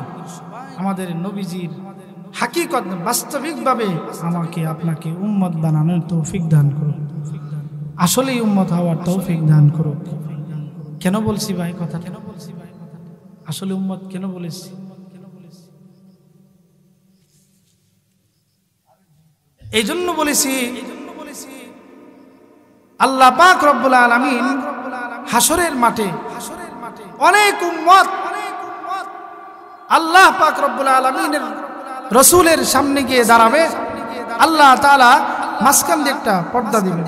আমাদের নবীজির হাকিকত বাস্তবিকভাবে আমাকে আপনাকে উম্মত বানানোর তৌফিক দান করুন। আসলেই উম্মত হওয়ার তৌফিক দান করুন। কেন বলছি ভাই কথা? কেন বলছি ভাই কথা? আসলে উম্মত কেন বলেছি? এই জন্য বলেছি, আল্লাহ পাক রব্বুল আলামিন হাসরের মাঠে অনেক উম্মত আল্লাহ পাক রব্বুল আলামিনের রাসূলের সামনে গিয়ে দাঁড়াবে। আল্লাহ তাআলা মাঝখান দিয়ে একটা পর্দা দিবেন।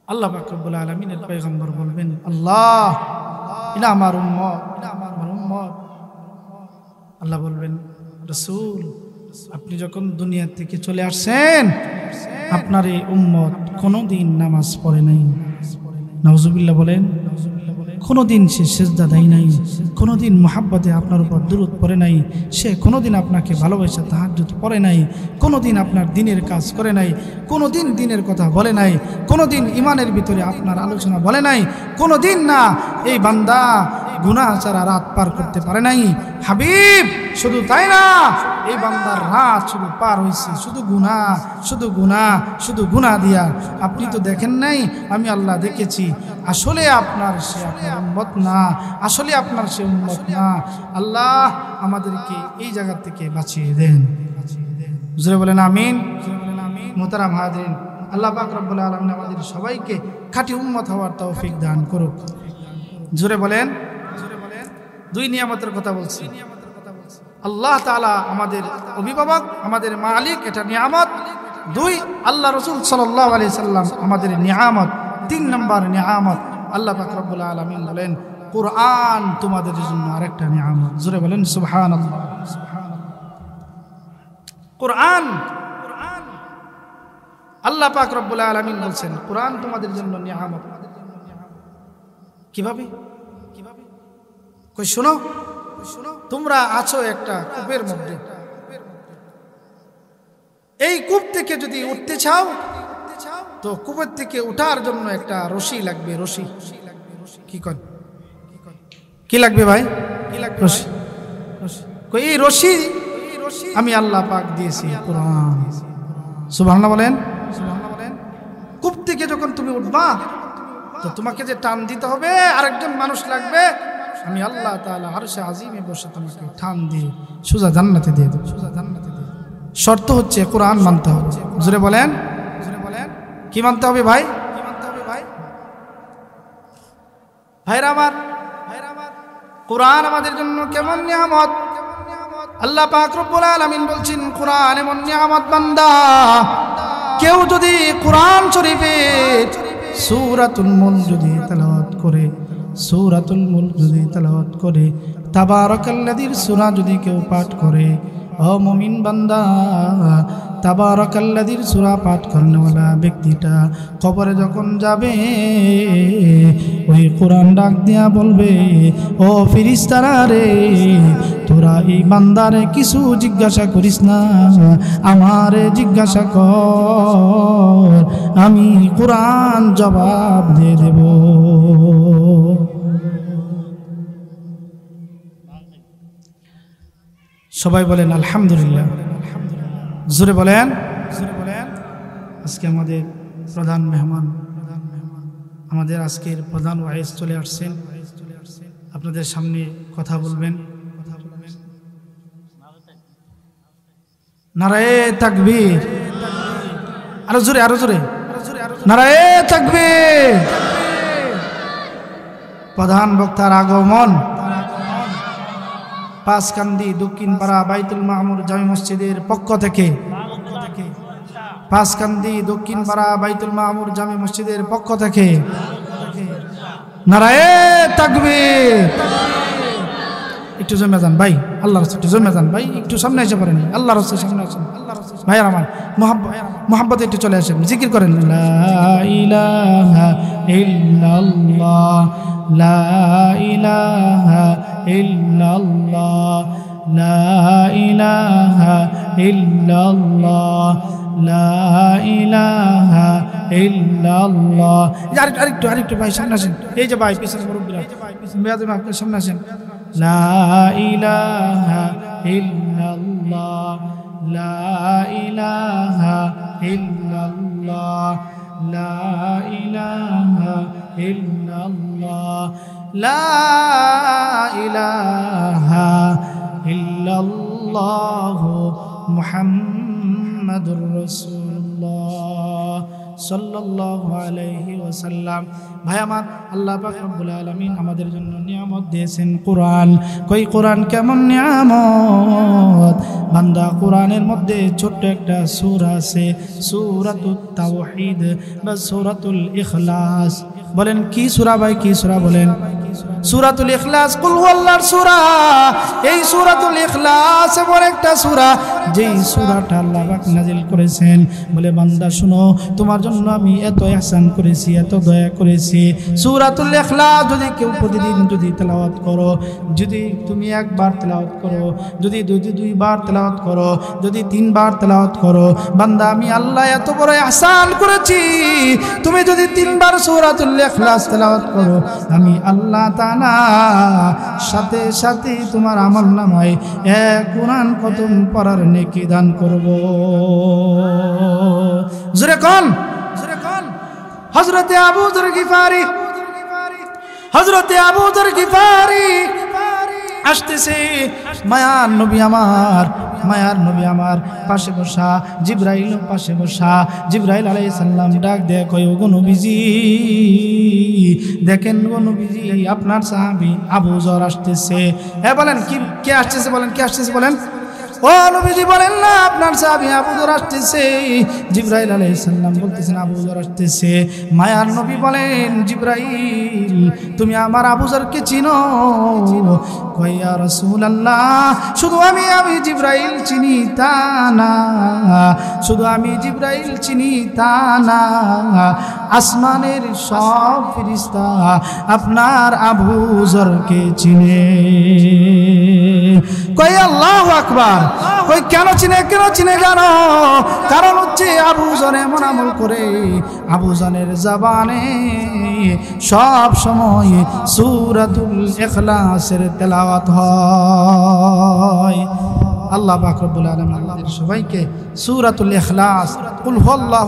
আল্লাহ পাক রব্বুল আলামিনের পয়গম্বর বলবেন, আল্লাহ এটা আমার উম্মত, এটা আমার উম্মত। আল্লাহ বলবেন, রাসূল আপনি যখন দুনিয়া থেকে চলে আসছেন আপনার এই উম্মত কোনোদিন নামাজ পড়ে নাই। নাউজুবিল্লাহ বলেন। কোনোদিন সে সেজদা দেয় নাই, কোনোদিন মুহাব্বতে আপনার উপর দুরূদ পড়ে নাই, সে কোনোদিন আপনাকে ভালোবাসা তাহাজ্জুদ পড়ে নাই, কোনোদিন আপনার দিনের কাজ করে নাই, কোনোদিন দিনের কথা বলে নাই, কোনোদিন ইমানের ভিতরে আপনার আলোচনা বলে নাই, কোনোদিন না এই বান্দা গুনাহ ছাড়া রাত পার করতে পারে নাই। হাবিব শুধু তাই না, এই বান্দার রাত শুধু পার হয়েছে শুধু গুনাহ, শুধু গুনাহ, শুধু গুনাহ দিয়া। আপনি তো দেখেন নাই, আমি আল্লাহ দেখেছি। আসলে আপনার সে আপনার উম্মত না, আসলে আপনার সে উম্মত না। আল্লাহ আমাদেরকে এই জায়গা থেকে বাঁচিয়ে দেন। জোরে বলেন আমিন। মুহতারাম হাজিরিন, আল্লাহ পাক রব্বুল আলামিন আমাদের সবাইকে খাঁটি উম্মত হওয়ার তৌফিক দান করুক। জোরে বলেন। দুই নিয়ামতের কথা বলছি। আল্লাহ তাআলা আমাদের অভিভাবক, আমাদের মালিক, এটা নিয়ামত। দুই, আল্লাহ রাসূল সাল্লাল্লাহু আলাইহি সাল্লাম আমাদের নিয়ামত। তিন নম্বর নিয়ামত, আল্লাহ পাক রব্বুল আলামিন বলেন, কুরআন তোমাদের জন্য আরেকটা নিয়ামত। জোরে বলেন সুবহানাল্লাহ। কুরআন, আল্লাহ পাক রব্বুল আলামিন বলছেন কুরআন তোমাদের জন্য নিয়ামত। কিভাবে? কই শোনো, তোমরা আছো একটা কূপের মধ্যে। এই কূপ থেকে যদি উঠতে চাও তো কূপের থেকে উঠার জন্য একটা রশি লাগবে। রশি কি লাগবে ভাই? রশি। এই রশি আমি আল্লাহ পাক দিয়েছি কুরআন। সুবহানাল্লাহ বলেন। কূপ থেকে যখন তুমি উঠবা তো তোমাকে যে টান দিতে হবে, আরেকজন মানুষ লাগবে, আমি আল্লাহ তাআলা আরশে আজিমে বসে তোমাকে টান দিয়ে সোজা জান্নাতে দিয়ে দেব। শর্ত হচ্ছে কোরআন মানতে হবে। জোরে বলেন, কি মানতে হবে ভাই? ভাইরা আমার, কোরআন আমাদের জন্য কেমন নিয়ামত। আল্লাহ পাক রব্বুল আলামিন বলছেন, কোরআন এমন নিয়ামত বান্দা, কেউ যদি কোরআন শরীফের সূরাতুল মুলক যদি তেলাওয়াত করে, সূরাতুল মুলক যদি তেলাওয়াত করে, তাবারাকাল্লাযীর সূরা যদি কেউ পাঠ করে, ও মুমিন বান্দা, তাবারাকাল্লাযীর সূরা পাঠ করনেওয়ালা ব্যক্তিটা কবরে যখন যাবে, ওই কোরআন ডাক দিয়া বলবে, ও ফেরেশতারা রে, তোরা এই বান্দারে কিছু জিজ্ঞাসা করিস না, আমারে জিজ্ঞাসা কর, আমি কোরআন জবাব দিয়ে দেব। সবাই বলেন আলহামদুলিল্লাহ। জোরে বলেন। আজকে আমাদের প্রধান মেহমান, আমাদের আজকের প্রধান ওয়াইজ চলে আসছেন, আপনাদের সামনে কথা বলবেন। নারায়ে তাকবীর, আরো জোরে, আরো জোরে, নারায়ে তাকবীর। প্রধান বক্তার আগমন পাঁচকান্দি দক্ষিণ পাড়া বাইতুল মামুর জামি মসজিদের পক্ষ থেকে, পাঁচকান্দি দক্ষিণ পাড়া বাইতুল মামুর জামি মসজিদের পক্ষ থেকে নারায়ে তাকবীর। একটু জমে যান ভাই, আল্লাহর রাস্তায় একটু জমে যান ভাই, একটু সামনে এসে পড়েন, আল্লাহর রাস্তায় সামনে আসেন ভাই আমার, মোহাব্বতে একটু চলে আসেন, জিকির করেন, লা ইলাহা ইল্লাল্লাহ, লা ইলাহা ইল্লাল্লাহ, লা ইলাহা ইল্লাল্লাহ, লা ইলাহা ইল্লাল্লাহ। আরেকটু ভাই সামনে আসেন, এই যে ভাই পিছনে মুরব্বিরা, আপনার সামনে আসেন, লা ইলাহা ইল্লাল্লাহ, লা ইলাহা ইল্লাল্লাহ, লা ইলাহা ইল্লাল্লাহ, লা ইলাহা ইল্লাল্লাহ, মুহাম্মাদুর রাসূলুল্লাহ সাল্লাল্লাহু আলাইহি ওয়াসাল্লাম। ভাই আমার, আল্লাহ পাক রব্বুল আলামিন আমাদের জন্য নিয়ামত দিয়েছেন কোরআন। কই কোরআন কেমন নিয়ামত বান্দা, কোরআনের মধ্যে ছোট্ট একটা সূরা আছে, সূরাতুত তাওহীদ বা সূরাতুল ইখলাস। বলেন কি সূরা ভাই, কি সূরা বলেন? সূরাতুল ইখলাস, কুল হুয়াল্লাহর সূরা। এই সূরাতুল ইখলাস এমন একটা সূরা, যেই সূরাটা আল্লাহ পাক নাজিল করেছেন, বলে বান্দা শুনো, তোমার জন্য আমি এত ইহসান করেছি, এত দয়া করেছি। সূরাতুল ইখলাস যদি কেউ প্রতিদিন যদি তেলাওয়াত করো, যদি তুমি একবার তেলাওয়াত করো, যদি দুইবার তেলাওয়াত করো, যদি তিনবার তেলাওয়াত করো, বান্দা আমি আল্লাহ এত বড় ইহসান করেছি। তুমি যদি তিনবার সূরাতুল ইখলাস তেলাওয়াত করো, আমি আল্লাহ তাআলা সাথে সাথে তোমার আমলনামায় এক কোরআন খতম পড়ার নেকি দান করব। জোরে কোন, জোরে কোন। হযরতে আবু যর গিফারি, হযরতে আবু যর গিফারি আসতেছে, মায়ার নবী আমার, মায়ার নবী আমার পাশে বসা, জিবরাইল পাশে বসা। জিবরাইল আলাইহিস সালাম ডাক দেয়, কয় ওগো নবীজি, দেখেন গো নবীজি, আপনার সাহাবী আবু যর আসতেছে। বলেন কি, কে আসতেছে বলেন, কে আসতেছে বলেন? ও নবীজি বলেন না, আপনার সাহাবী আবু যর আসতেছে। জিবরাইল আলাইহিস সালাম বলতেছেন আবু যর আসতেছে। মায়ার নবী বলেন, জিবরাইল তুমি আমার আবু যরকে চিনো? কয় ইয়া রাসূলুল্লাহ, শুধু আমি জিবরাইল চিনি তা না, শুধু আমি জিবরাইল চিনি তা না, আসমানের সব ফেরেশতা আপনার আবু যরকে চিনে। কয় আল্লাহু আকবার। কই কেন চিনে, কেন চিনে জানো? কারণ হচ্ছে আবু যর এমন আমল করে, আবু যরের জবানে সব সময় সূরাতুল ইখলাসের তেলাওয়াত হয়। আল্লাহ পাক রব্বুল আলামিন আমাদের সবাইকে সূরাতুল ইখলাস, কুল হুয়াল্লাহু